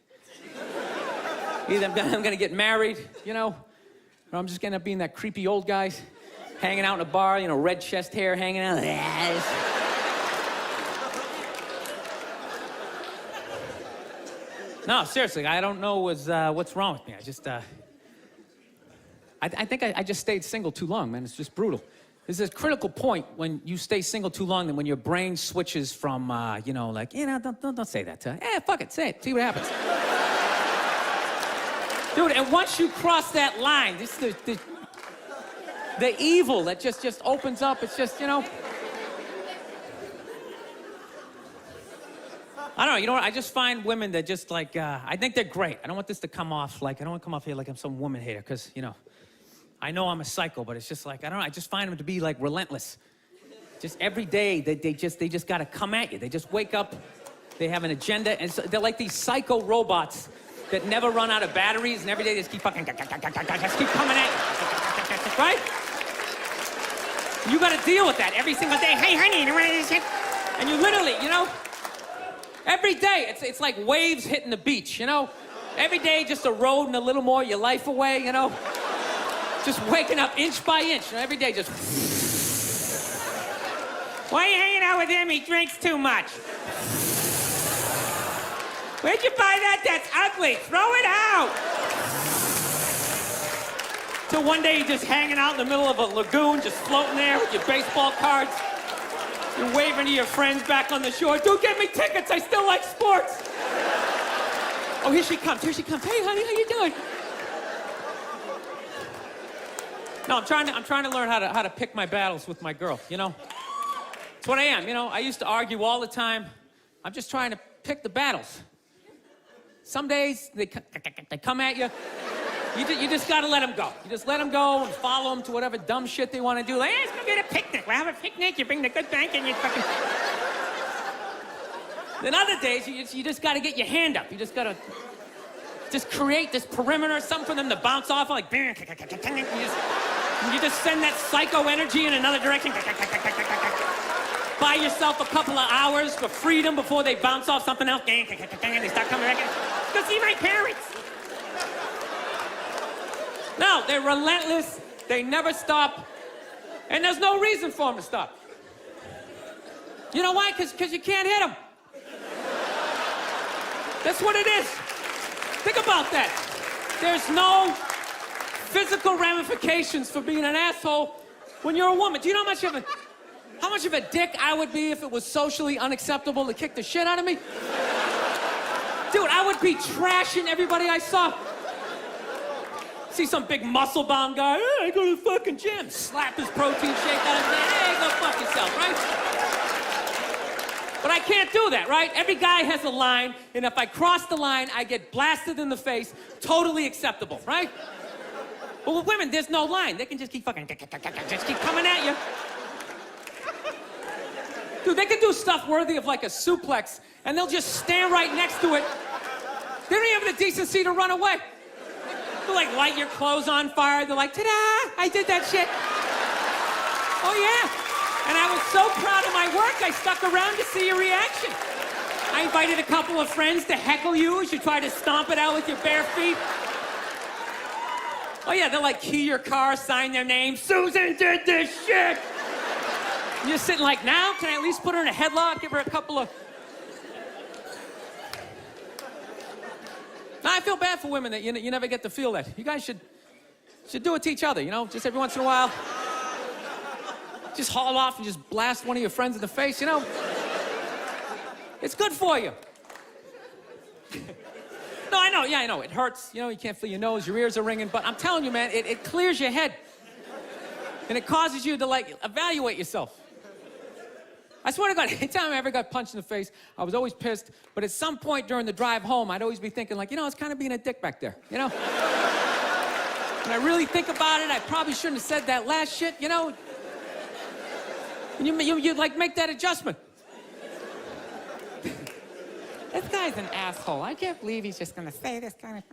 Either I'm going to get married, you know, or I'm just going to end up being that creepy old guy hanging out in a bar, you know, red chest hair hanging out. No, seriously, I don't know what's wrong with me. I just, I think I just stayed single too long, man. It's just brutal. There's a critical point when you stay single too long and when your brain switches from, you know, like, you know, don't say that to her. Fuck it, say it, see what happens. Dude, and once you cross that line, this the evil that just opens up, it's just, you know. I don't know, you know what, I just find women that just like, I think they're great. I don't want this to come off like, I don't want to come off here like I'm some woman hater, because, you know, I know I'm a psycho, but it's just like, I don't know, I just find them to be like relentless. Just every day, they just gotta come at you. They just wake up, they have an agenda, and so they're like these psycho robots that never run out of batteries, and every day they just keep fucking, just keep coming at you, right? You gotta deal with that every single day. Hey, honey, and you literally, you know, every day, it's like waves hitting the beach, you know? Every day, just eroding a little more your life away, you know? Just waking up inch by inch, you know? Every day, just... Why are you hanging out with him? He drinks too much. Where'd you buy that? That's ugly. Throw it out. Till one day you're just hanging out in the middle of a lagoon, just floating there with your baseball cards. You're waving to your friends back on the shore. Dude, get me tickets. I still like sports. Oh, here she comes. Here she comes. Hey, honey, how you doing? No, I'm trying to learn how to pick my battles with my girl, you know? It's what I am, you know? I used to argue all the time. I'm just trying to pick the battles. Some days, they come at you. You just gotta let them go. You just let them go and follow them to whatever dumb shit they want to do. Like, hey, let's go get a picnic. We'll have a picnic. You bring the good bank and you fucking... Then other days, you just gotta get your hand up. You just gotta just create this perimeter, something for them to bounce off, like... You just send that psycho energy in another direction. Buy yourself a couple of hours for freedom before they bounce off something else. And they start coming back in. Go see my parents. No, they're relentless. They never stop. And there's no reason for them to stop. You know why? Because you can't hit them. That's what it is. Think about that. There's no physical ramifications for being an asshole when you're a woman. Do you know how much of a dick I would be if it was socially unacceptable to kick the shit out of me? Dude, I would be trashing everybody I saw. See some big muscle-bound guy, hey, I go to the fucking gym. Slap his protein shake out of his hand, hey, go fuck yourself, right? But I can't do that, right? Every guy has a line, and if I cross the line, I get blasted in the face. Totally acceptable, right? But with women, there's no line. They can just keep fucking, just keep coming at you. Dude, they can do stuff worthy of like a suplex, and they'll just stand right next to it. They don't even have the decency to run away. They'll like light your clothes on fire. They're like, ta-da, I did that shit. Oh yeah. And I was so proud of my work, I stuck around to see your reaction. I invited a couple of friends to heckle you as you try to stomp it out with your bare feet. Oh yeah, they'll like key your car, sign their name. Susan did this shit. And you're sitting like, now, can I at least put her in a headlock, give her a couple of... Now, I feel bad for women that you never get to feel that. You guys should do it to each other, you know? Just every once in a while. Just haul off and just blast one of your friends in the face, you know? It's good for you. No, I know, yeah, I know. It hurts, you know, you can't feel your nose, your ears are ringing, but I'm telling you, man, it clears your head. And it causes you to, like, evaluate yourself. I swear to God, anytime I ever got punched in the face, I was always pissed, but at some point during the drive home, I'd always be thinking, like, you know, I was kind of being a dick back there, you know? When I really think about it, I probably shouldn't have said that last shit, you know? And you like, make that adjustment. This guy's an asshole. I can't believe he's just gonna say this kind of...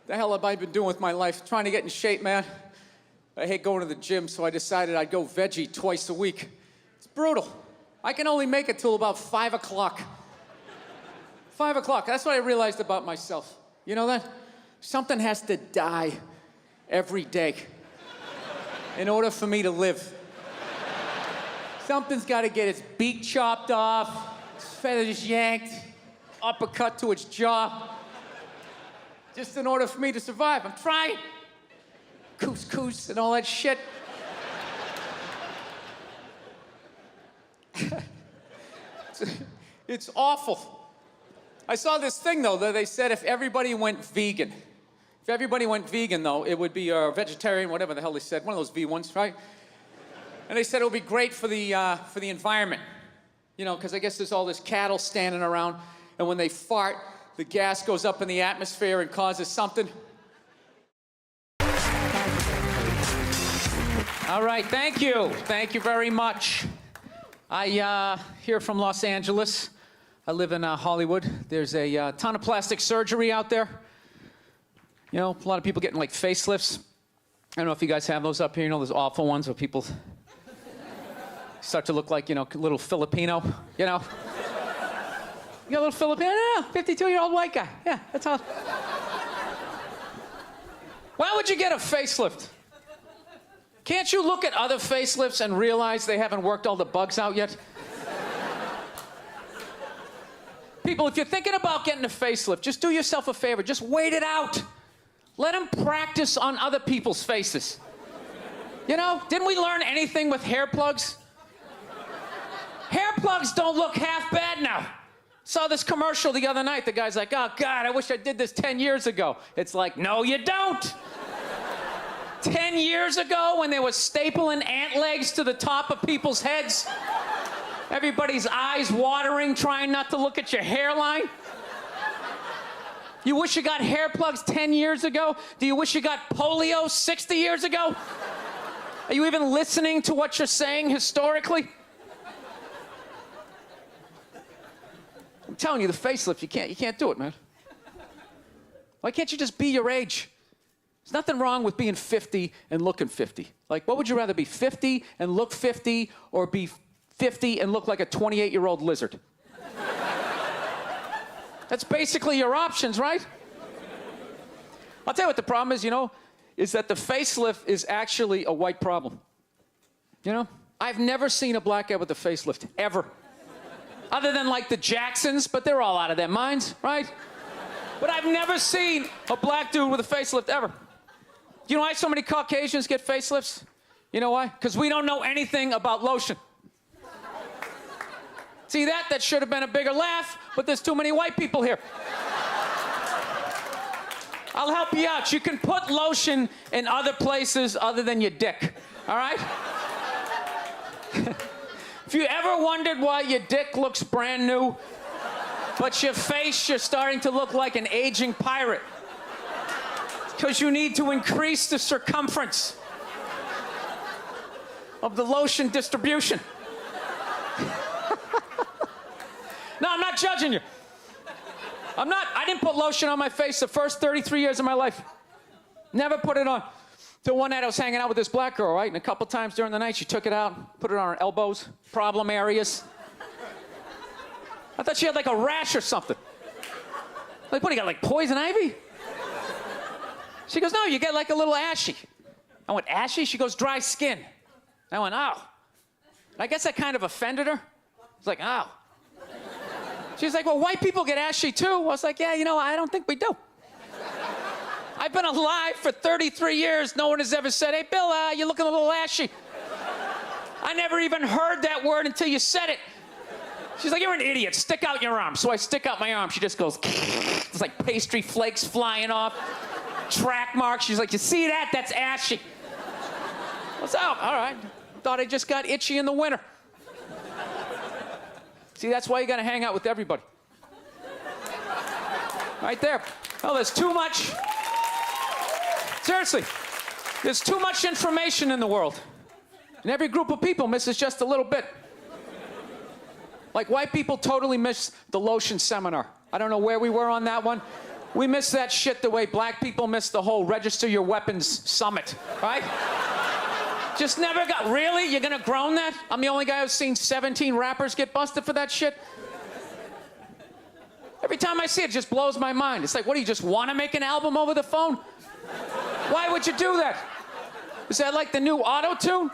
The hell have I been doing with my life? Trying to get in shape, man. I hate going to the gym, so I decided I'd go veggie twice a week. It's brutal. I can only make it till about 5 o'clock. 5 o'clock, that's what I realized about myself. You know that? Something has to die every day in order for me to live. Something's gotta get its beak chopped off, its feathers yanked, uppercut to its jaw, just in order for me to survive. I'm trying. Couscous and all that shit. It's awful. I saw this thing, though, that they said if everybody went vegan. If everybody went vegan, though, it would be vegetarian, whatever the hell they said. One of those V ones, right? And they said it would be great for the environment. You know, because I guess there's all this cattle standing around, and when they fart, the gas goes up in the atmosphere and causes something. All right, thank you. Thank you very much. I here from Los Angeles. I live in Hollywood. There's a ton of plastic surgery out there. You know, a lot of people getting like facelifts. I don't know if you guys have those up here. You know, those awful ones where people start to look like, you know, a little Filipino, you know? You got a little Filipino? No, 52-year-old white guy. Yeah, that's all. Why would you get a facelift? Can't you look at other facelifts and realize they haven't worked all the bugs out yet? People, if you're thinking about getting a facelift, just do yourself a favor. Just wait it out. Let them practice on other people's faces. You know, didn't we learn anything with hair plugs? Hair plugs don't look half bad now. Saw this commercial the other night. The guy's like, oh, God, I wish I did this 10 years ago. It's like, no, you don't. 10 years ago, when they were stapling ant legs to the top of people's heads, everybody's eyes watering, trying not to look at your hairline. You wish you got hair plugs 10 years ago? Do you wish you got polio 60 years ago? Are you even listening to what you're saying historically? I'm telling you, the facelift, you can't do it, man. Why can't you just be your age? There's nothing wrong with being 50 and looking 50. Like, what would you rather be, 50 and look 50, or be 50 and look like a 28-year-old lizard? That's basically your options, right? I'll tell you what the problem is, is that the facelift is actually a white problem. I've never seen a black guy with a facelift, ever. Other than like the Jacksons, but they're all out of their minds, right? But I've never seen a black dude with a facelift, ever. Do you know why so many Caucasians get facelifts? You know why? Because we don't know anything about lotion. See that? That should have been a bigger laugh, but there's too many white people here. I'll help you out. You can put lotion in other places other than your dick, all right? If you ever wondered why your dick looks brand new, but your face, you're starting to look like an aging pirate, because you need to increase the circumference of the lotion distribution. No, I'm not judging you. I didn't put lotion on my face the first 33 years of my life. Never put it on. Till one night I was hanging out with this black girl, right? And a couple times during the night she took it out, put it on her elbows, problem areas. I thought she had like a rash or something. Like, what do you got, like poison ivy? She goes, no, you get like a little ashy. I went, ashy? She goes, dry skin. I went, oh. And I guess that kind of offended her. I was like, oh. She's like, well, white people get ashy too. I was like, yeah, I don't think we do. I've been alive for 33 years. No one has ever said, hey, Bill, you're looking a little ashy. I never even heard that word until you said it. She's like, you're an idiot. Stick out your arm. So I stick out my arm. She just goes, it's like pastry flakes flying off, track marks. She's like, you see that? That's ashy. What's up? All right. Thought I just got itchy in the winter. See, that's why you got to hang out with everybody. Right there. Oh, there's too much. Seriously, there's too much information in the world. And every group of people misses just a little bit. Like, white people totally missed the lotion seminar. I don't know where we were on that one. We missed that shit the way black people missed the whole register your weapons summit, right? Just never got, really? You're gonna groan that? I'm the only guy who's seen 17 rappers get busted for that shit? Every time I see it, it just blows my mind. It's like, what, do you just want to make an album over the phone? Why would you do that? Is that like the new auto-tune?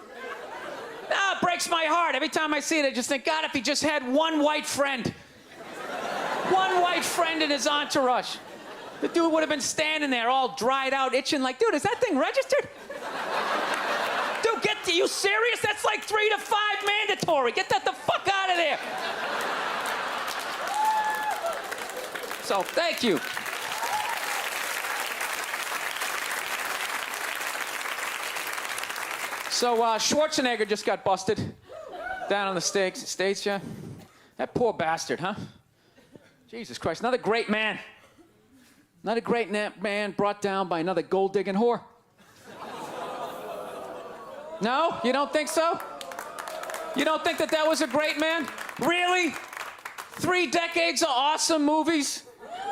No, it breaks my heart. Every time I see it, I just think, God, if he just had one white friend. One white friend in his entourage. The dude would have been standing there all dried out, itching like, dude, is that thing registered? Dude, are you serious? That's like 3 to 5 mandatory. Get that the fuck out of there. So, thank you. So, Schwarzenegger just got busted down on the States, yeah? That poor bastard, huh? Jesus Christ, another great man. Another great man brought down by another gold-digging whore. No? You don't think so? You don't think that was a great man? Really? 3 decades of awesome movies?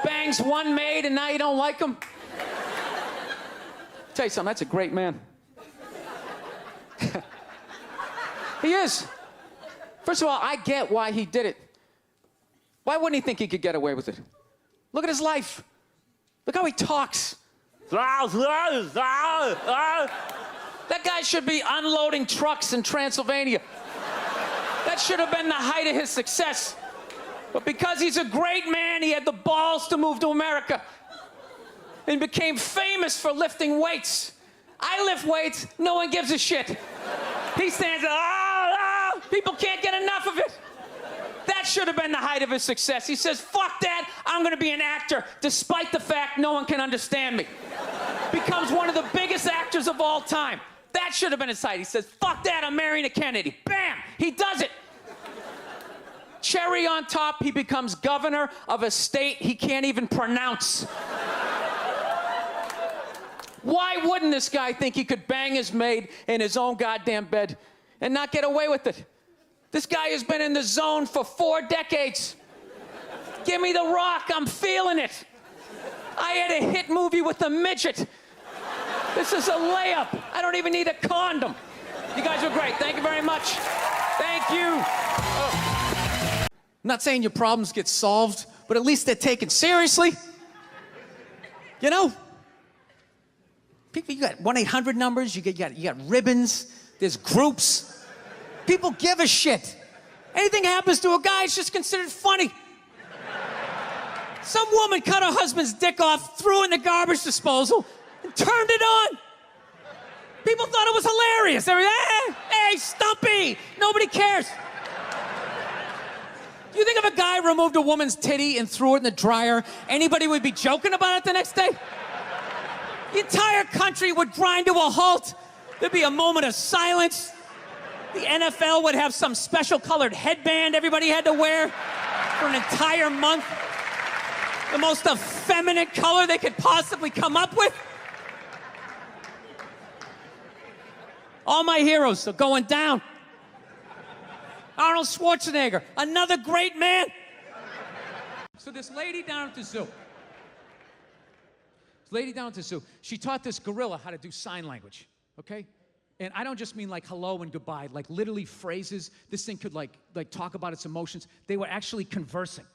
Bangs one made and now you don't like him? Tell you something, that's a great man. He is. First of all, I get why he did it. Why wouldn't he think he could get away with it? Look at his life. Look how he talks. That guy should be unloading trucks in Transylvania. That should have been the height of his success. But because he's a great man, he had the balls to move to America and became famous for lifting weights. I lift weights, no one gives a shit. He stands there, people can't get enough of it. That should have been the height of his success. He says, fuck that, I'm gonna be an actor, despite the fact no one can understand me. Becomes one of the biggest actors of all time. That should have been his height. He says, fuck that, I'm marrying a Kennedy. Bam, he does it. Cherry on top, he becomes governor of a state he can't even pronounce. Why wouldn't this guy think he could bang his maid in his own goddamn bed and not get away with it? This guy has been in the zone for 4 decades. Give me the rock, I'm feeling it. I had a hit movie with a midget. This is a layup. I don't even need a condom. You guys are great. Thank you very much. Thank you. Oh. I'm not saying your problems get solved, but at least they're taken seriously. You know? People, you got 1-800 numbers, you got ribbons, there's groups. People give a shit. Anything happens to a guy, it's just considered funny. Some woman cut her husband's dick off, threw it in the garbage disposal, and turned it on. People thought it was hilarious. They were, hey, Stumpy, nobody cares. Do you think if a guy removed a woman's titty and threw it in the dryer, anybody would be joking about it the next day? The entire country would grind to a halt. There'd be a moment of silence. The NFL would have some special colored headband everybody had to wear for an entire month. The most effeminate color they could possibly come up with. All my heroes are going down. Arnold Schwarzenegger, another great man. So this lady down at the zoo, she taught this gorilla how to do sign language, okay? And I don't just mean like hello and goodbye, like literally phrases. This thing could like talk about its emotions. They were actually conversing.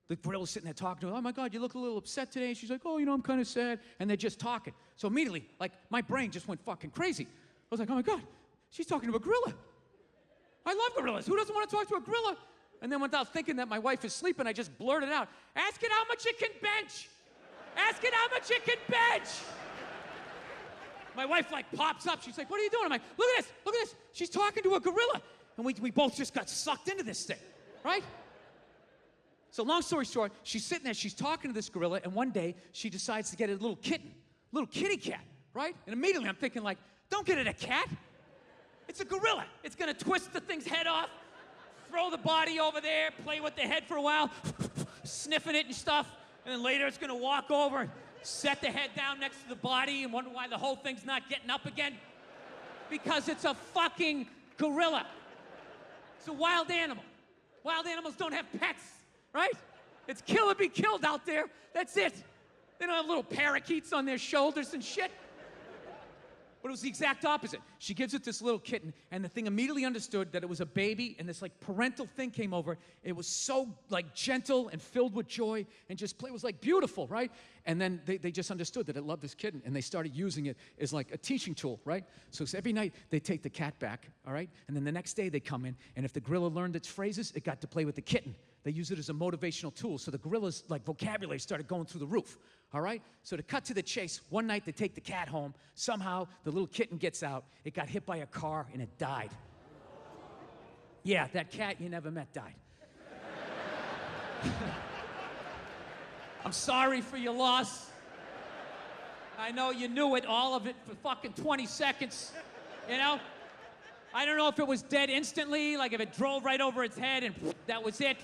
The gorilla's sitting there talking to her, oh my God, you look a little upset today. And she's like, oh, you know, I'm kind of sad. And they're just talking. So immediately, like my brain just went fucking crazy. I was like, oh my God, she's talking to a gorilla. I love gorillas. Who doesn't want to talk to a gorilla? And then without thinking that my wife is sleeping, I just blurted out, ask it how much it can bench. Ask it how much it can bench. My wife like pops up. She's like, what are you doing? I'm like, look at this. She's talking to a gorilla. And we both just got sucked into this thing, right? So long story short, she's sitting there, she's talking to this gorilla, and one day she decides to get a little kitten, little kitty cat, right? And immediately I'm thinking like, don't get it a cat. It's a gorilla. It's gonna twist the thing's head off, throw the body over there, play with the head for a while, sniffing it and stuff, and then later it's gonna walk over and set the head down next to the body and wonder why the whole thing's not getting up again. Because it's a fucking gorilla. It's a wild animal. Wild animals don't have pets. Right? It's kill or be killed out there. That's it. They don't have little parakeets on their shoulders and shit. But it was the exact opposite. She gives it this little kitten, and the thing immediately understood that it was a baby, and this like parental thing came over. It was so like gentle and filled with joy, and just it was like beautiful, right? And then they just understood that it loved this kitten, and they started using it as like a teaching tool, right? So every night they take the cat back, all right? And then the next day they come in, and if the gorilla learned its phrases, it got to play with the kitten. They use it as a motivational tool. So the gorilla's like vocabulary started going through the roof. All right? So to cut to the chase, one night they take the cat home. Somehow the little kitten gets out. It got hit by a car and it died. Yeah, that cat you never met died. I'm sorry for your loss. I know you knew it, all of it, for fucking 20 seconds. You know? I don't know if it was dead instantly, like if it drove right over its head and that was it.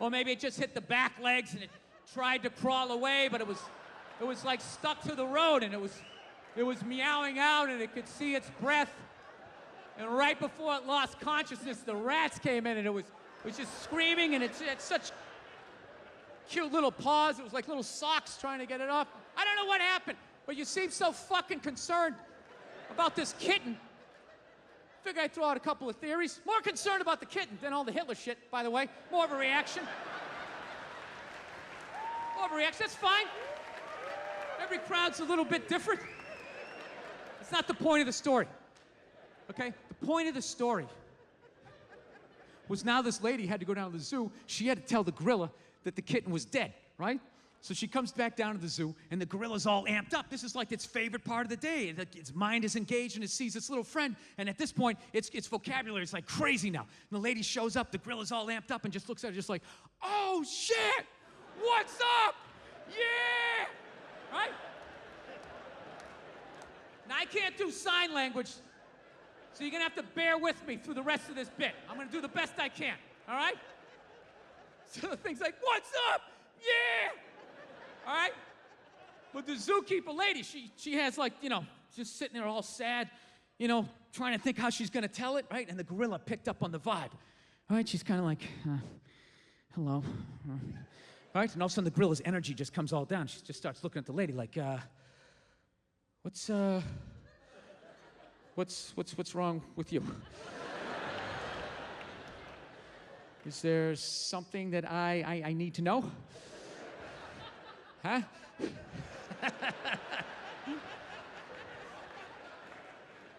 Or maybe it just hit the back legs and it tried to crawl away, but it was like stuck to the road, and it was meowing out, and it could see its breath. And right before it lost consciousness, the rats came in, and it was just screaming, and it had such cute little paws. It was like little socks trying to get it off. I don't know what happened, but you seem so fucking concerned about this kitten. Figure I'd throw out a couple of theories. More concerned about the kitten than all the Hitler shit, by the way. More of a reaction. More of a reaction, that's fine. Every crowd's a little bit different. It's not the point of the story, okay? The point of the story was now this lady had to go down to the zoo. She had to tell the gorilla that the kitten was dead, right? So she comes back down to the zoo, and the gorilla's all amped up. This is like its favorite part of the day. Its mind is engaged, and it sees its little friend. And at this point, its vocabulary is like crazy now. And the lady shows up, the gorilla's all amped up, and just looks at her just like, oh, shit! What's up? Yeah! Right? Now, I can't do sign language, so you're going to have to bear with me through the rest of this bit. I'm going to do the best I can, all right? So the thing's like, what's up? Yeah! All right? But the zookeeper lady, she has like, just sitting there all sad, trying to think how she's gonna tell it, right? And the gorilla picked up on the vibe. All right, she's kind of like, hello. All right, and all of a sudden the gorilla's energy just comes all down. She just starts looking at the lady like, what's wrong with you? Is there something that I need to know? Huh?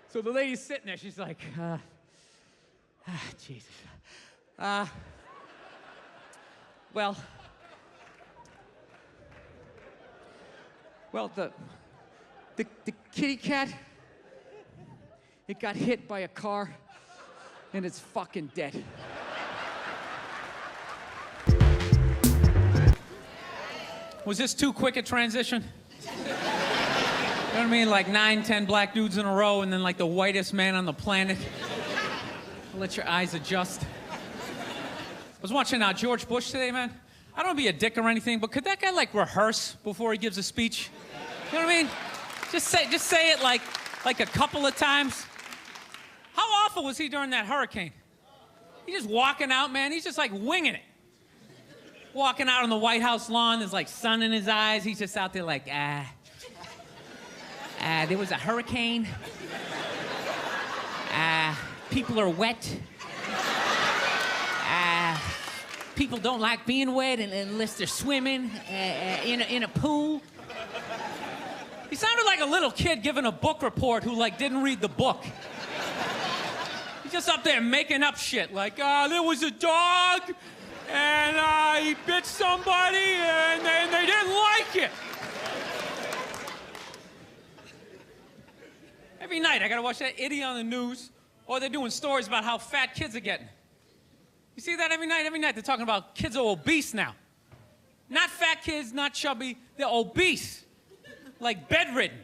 So the lady's sitting there, she's like, Jesus. Well, the kitty cat, it got hit by a car, and it's fucking dead. Was this too quick a transition? You know what I mean? Like 9, 10 black dudes in a row, and then like the whitest man on the planet. Let your eyes adjust. I was watching George Bush today, man. I don't want to be a dick or anything, but could that guy like rehearse before he gives a speech? You know what I mean? Just say it like a couple of times. How awful was he during that hurricane? He's just walking out, man. He's just like winging it. Walking out on the White House lawn, there's like sun in his eyes. He's just out there like, there was a hurricane. People are wet. People don't like being wet unless they're swimming in a pool. He sounded like a little kid giving a book report who like didn't read the book. He's just up there making up shit like, there was a dog and he bit somebody and they didn't like it. Every night I gotta watch that idiot on the news, or they're doing stories about how fat kids are getting. You see that every night? Every night they're talking about kids are obese now. Not fat kids, not chubby, they're obese. Like bedridden.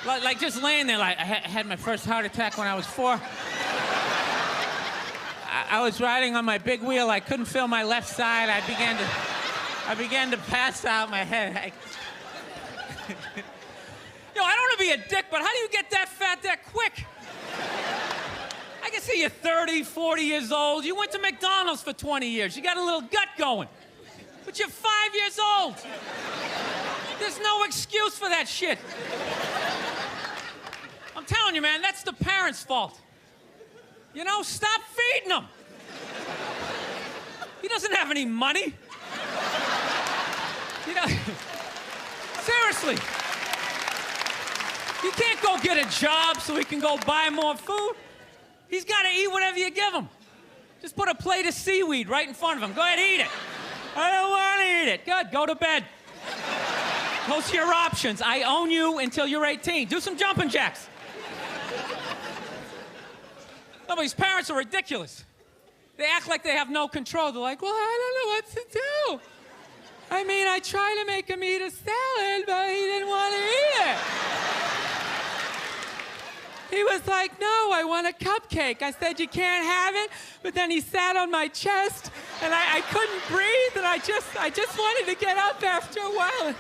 Like just laying there like, I had my first heart attack when I was 4. I was riding on my big wheel, I couldn't feel my left side, I began to pass out my head. Yo, I don't want to be a dick, but how do you get that fat that quick? I can see you're 30, 40 years old. You went to McDonald's for 20 years. You got a little gut going. But you're 5 years old. There's no excuse for that shit. I'm telling you, man, that's the parents' fault. Stop feeding him. He doesn't have any money. Seriously. You can't go get a job so he can go buy more food. He's got to eat whatever you give him. Just put a plate of seaweed right in front of him. Go ahead, eat it. I don't want to eat it. Good, go to bed. Those are your options. I own you until you're 18. Do some jumping jacks. No, but these parents are ridiculous. They act like they have no control. They're like, well, I don't know what to do. I mean, I tried to make him eat a salad, but he didn't want to eat it. He was like, no, I want a cupcake. I said, you can't have it. But then he sat on my chest, and I couldn't breathe, and I just wanted to get up after a while.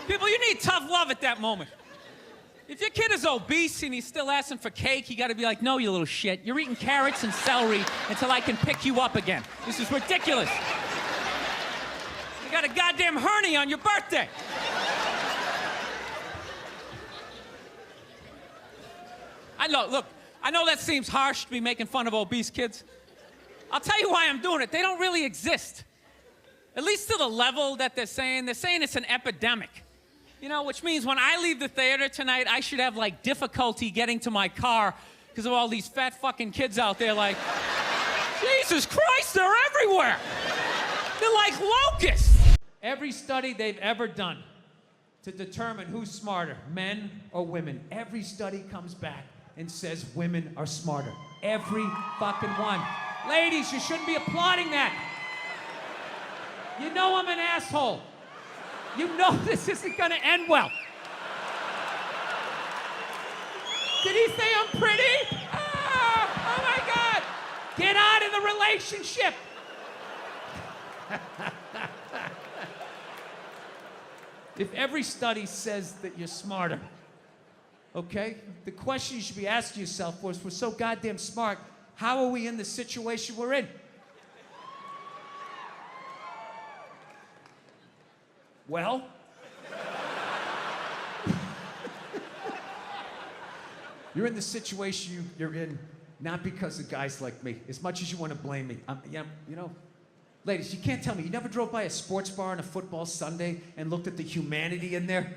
People, you need tough love at that moment. If your kid is obese and he's still asking for cake, you gotta be like, no, you little shit. You're eating carrots and celery until I can pick you up again. This is ridiculous. You got a goddamn hernia on your birthday. I know that seems harsh to be making fun of obese kids. I'll tell you why I'm doing it. They don't really exist. At least to the level that they're saying it's an epidemic. Which means when I leave the theater tonight, I should have like difficulty getting to my car because of all these fat fucking kids out there like, Jesus Christ, they're everywhere. They're like locusts. Every study they've ever done to determine who's smarter, men or women, every study comes back and says women are smarter. Every fucking one. Ladies, you shouldn't be applauding that. You know I'm an asshole. You know this isn't gonna end well. Did he say I'm pretty? Oh my God. Get out of the relationship. If every study says that you're smarter, okay? The question you should be asking yourself was, we're so goddamn smart, how are we in the situation we're in? Well, you're in the situation you're in not because of guys like me, as much as you want to blame me. You know, ladies, you can't tell me, you never drove by a sports bar on a football Sunday and looked at the humanity in there?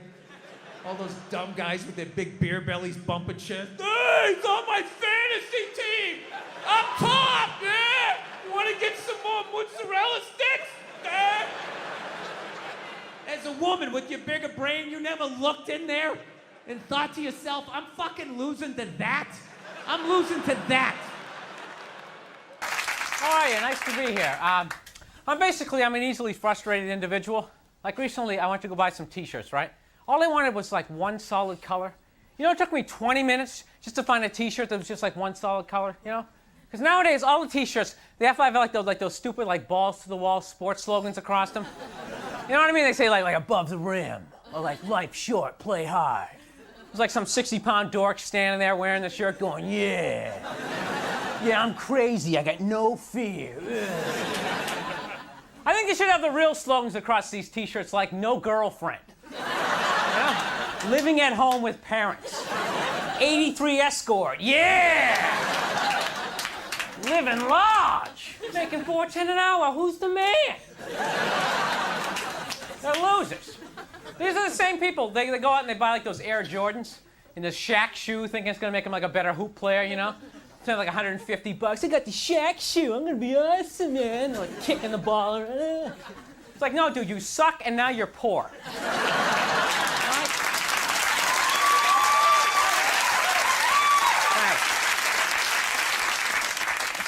All those dumb guys with their big beer bellies bumping chest. Hey, he's on my fantasy team! Up top, yeah! You want to get some more mozzarella sticks? Yeah. As a woman with your bigger brain, you never looked in there and thought to yourself, I'm fucking losing to that? I'm losing to that. How are you? Nice to be here. I'm an easily frustrated individual. Like recently, I went to go buy some t-shirts, right? All I wanted was like one solid color. You know, it took me 20 minutes just to find a t-shirt that was just like one solid color, you know? Because nowadays, all the t-shirts, they have to have like those stupid like balls to the wall sports slogans across them. You know what I mean? They say like above the rim, or like life short, play hard. There's like some 60-pound dork standing there wearing the shirt going, yeah. Yeah, I'm crazy, I got no fear. I think you should have the real slogans across these t-shirts like no girlfriend. You know? Living at home with parents. 83 escort, yeah! Living large. Making $4.10 an hour, who's the man? They're losers. These are the same people. They go out and they buy like those Air Jordans and this Shaq shoe, thinking it's gonna make them like a better hoop player, you know? Spend like $150. I got the Shaq shoe. I'm gonna be awesome, man. They're like kicking the ball. It's like, no, dude, you suck and now you're poor.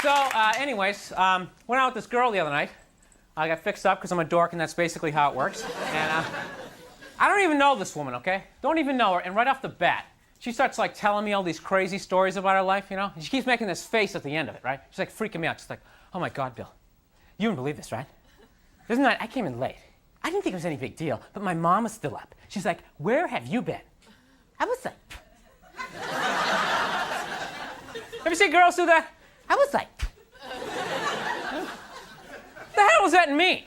So, anyways, went out with this girl the other night. I got fixed up because I'm a dork and that's basically how it works. And I don't even know this woman, okay? Don't even know her. And right off the bat, she starts like telling me all these crazy stories about her life, you know? And she keeps making this face at the end of it, right? She's like freaking me out. She's like, oh my God, Bill, you wouldn't believe this, right? Isn't that, I came in late. I didn't think it was any big deal, but my mom was still up. She's like, where have you been? I was like, have you seen girls do that? I was like, what the hell does that mean?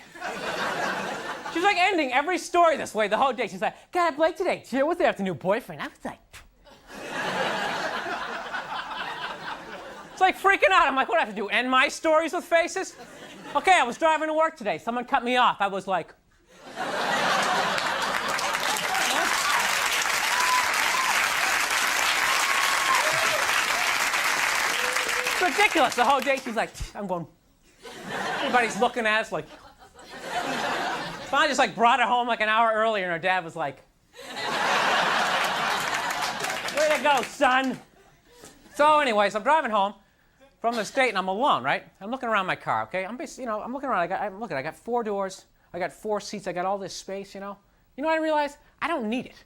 She's like ending every story this way the whole day. She's like, God, Blake today, she was there with a new boyfriend. I was like, it's like freaking out. I'm like, what do I have to do, end my stories with faces? Okay, I was driving to work today. Someone cut me off. I was like, it's ridiculous. The whole day she's like, I'm going, everybody's looking at us like, finally just like brought her home like an hour earlier and her dad was like, way to go, son. So anyways, I'm driving home from the state and I'm alone, right? I'm looking around my car, okay? I'm looking around, I got 4 doors, I got 4 seats, I got all this space, you know? You know what I realized? I don't need it.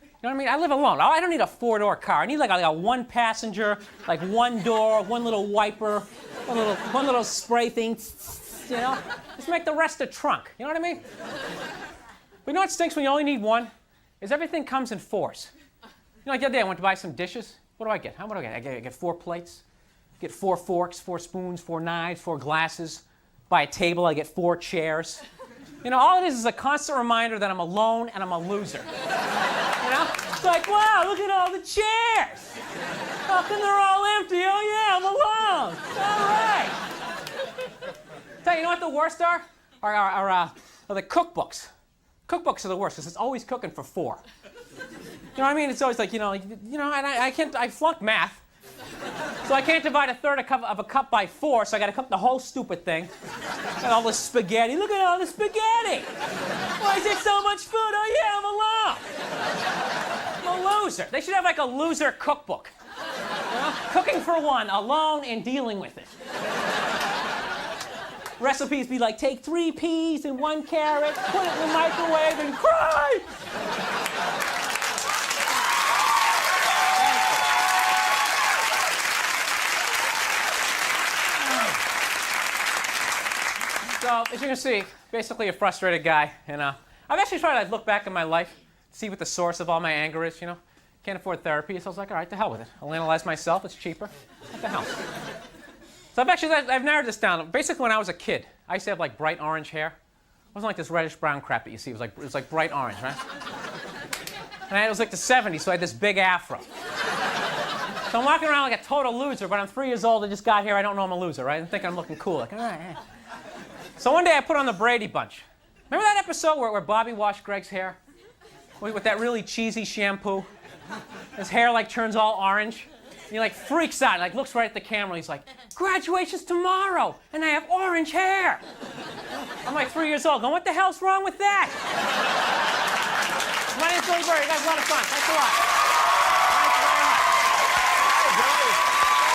You know what I mean? I live alone. I don't need a 4-door car. I need like a 1 passenger, like 1 door, 1 little wiper, one little spray thing, you know? Just make the rest a trunk. You know what I mean? But you know what stinks when you only need 1? Is everything comes in 4s. You know, like the other day I went to buy some dishes. What do I get? What do I get? I get 4 plates, get 4 forks, 4 spoons, 4 knives, 4 glasses. Buy a table, I get 4 chairs. You know, all it is a constant reminder that I'm alone and I'm a loser. You know? It's like, wow, look at all the chairs. How come they're all empty? Oh yeah, I'm alone. All right. Tell you know what the worst are? Are the cookbooks. Cookbooks are the worst because it's always cooking for 4. You know what I mean? It's always like, and I flunked math. So I can't divide a third of a cup by 4, so I gotta cook the whole stupid thing. And all this spaghetti. Look at all the spaghetti. Why is there so much food? Oh yeah, I'm alone. I'm a loser. They should have like a loser cookbook. You know? Cooking for 1, alone and dealing with it. Recipes be like, take 3 peas and 1 carrot, put it in the microwave and cry. as you can see, basically a frustrated guy. And I've actually tried to look back in my life, see what the source of all my anger is, you know. Can't afford therapy, so I was like, all right, to hell with it. I'll analyze myself, it's cheaper. What the hell? So I've narrowed this down. Basically, when I was a kid, I used to have like bright orange hair. It wasn't like this reddish brown crap that you see. It was like bright orange, right? And it was like the 70s, so I had this big afro. So I'm walking around like a total loser, but I'm 3 years old, I just got here, I don't know I'm a loser, right? I'm thinking I'm looking cool, like, all right, yeah. So one day I put on the Brady Bunch. Remember that episode where Bobby washed Greg's hair? With that really cheesy shampoo? His hair like turns all orange. And he like freaks out, like looks right at the camera, he's like, graduation's tomorrow, and I have orange hair. I'm like 3 years old, going, what the hell's wrong with that? My name's Burr. You guys had a lot of fun. Thanks a lot.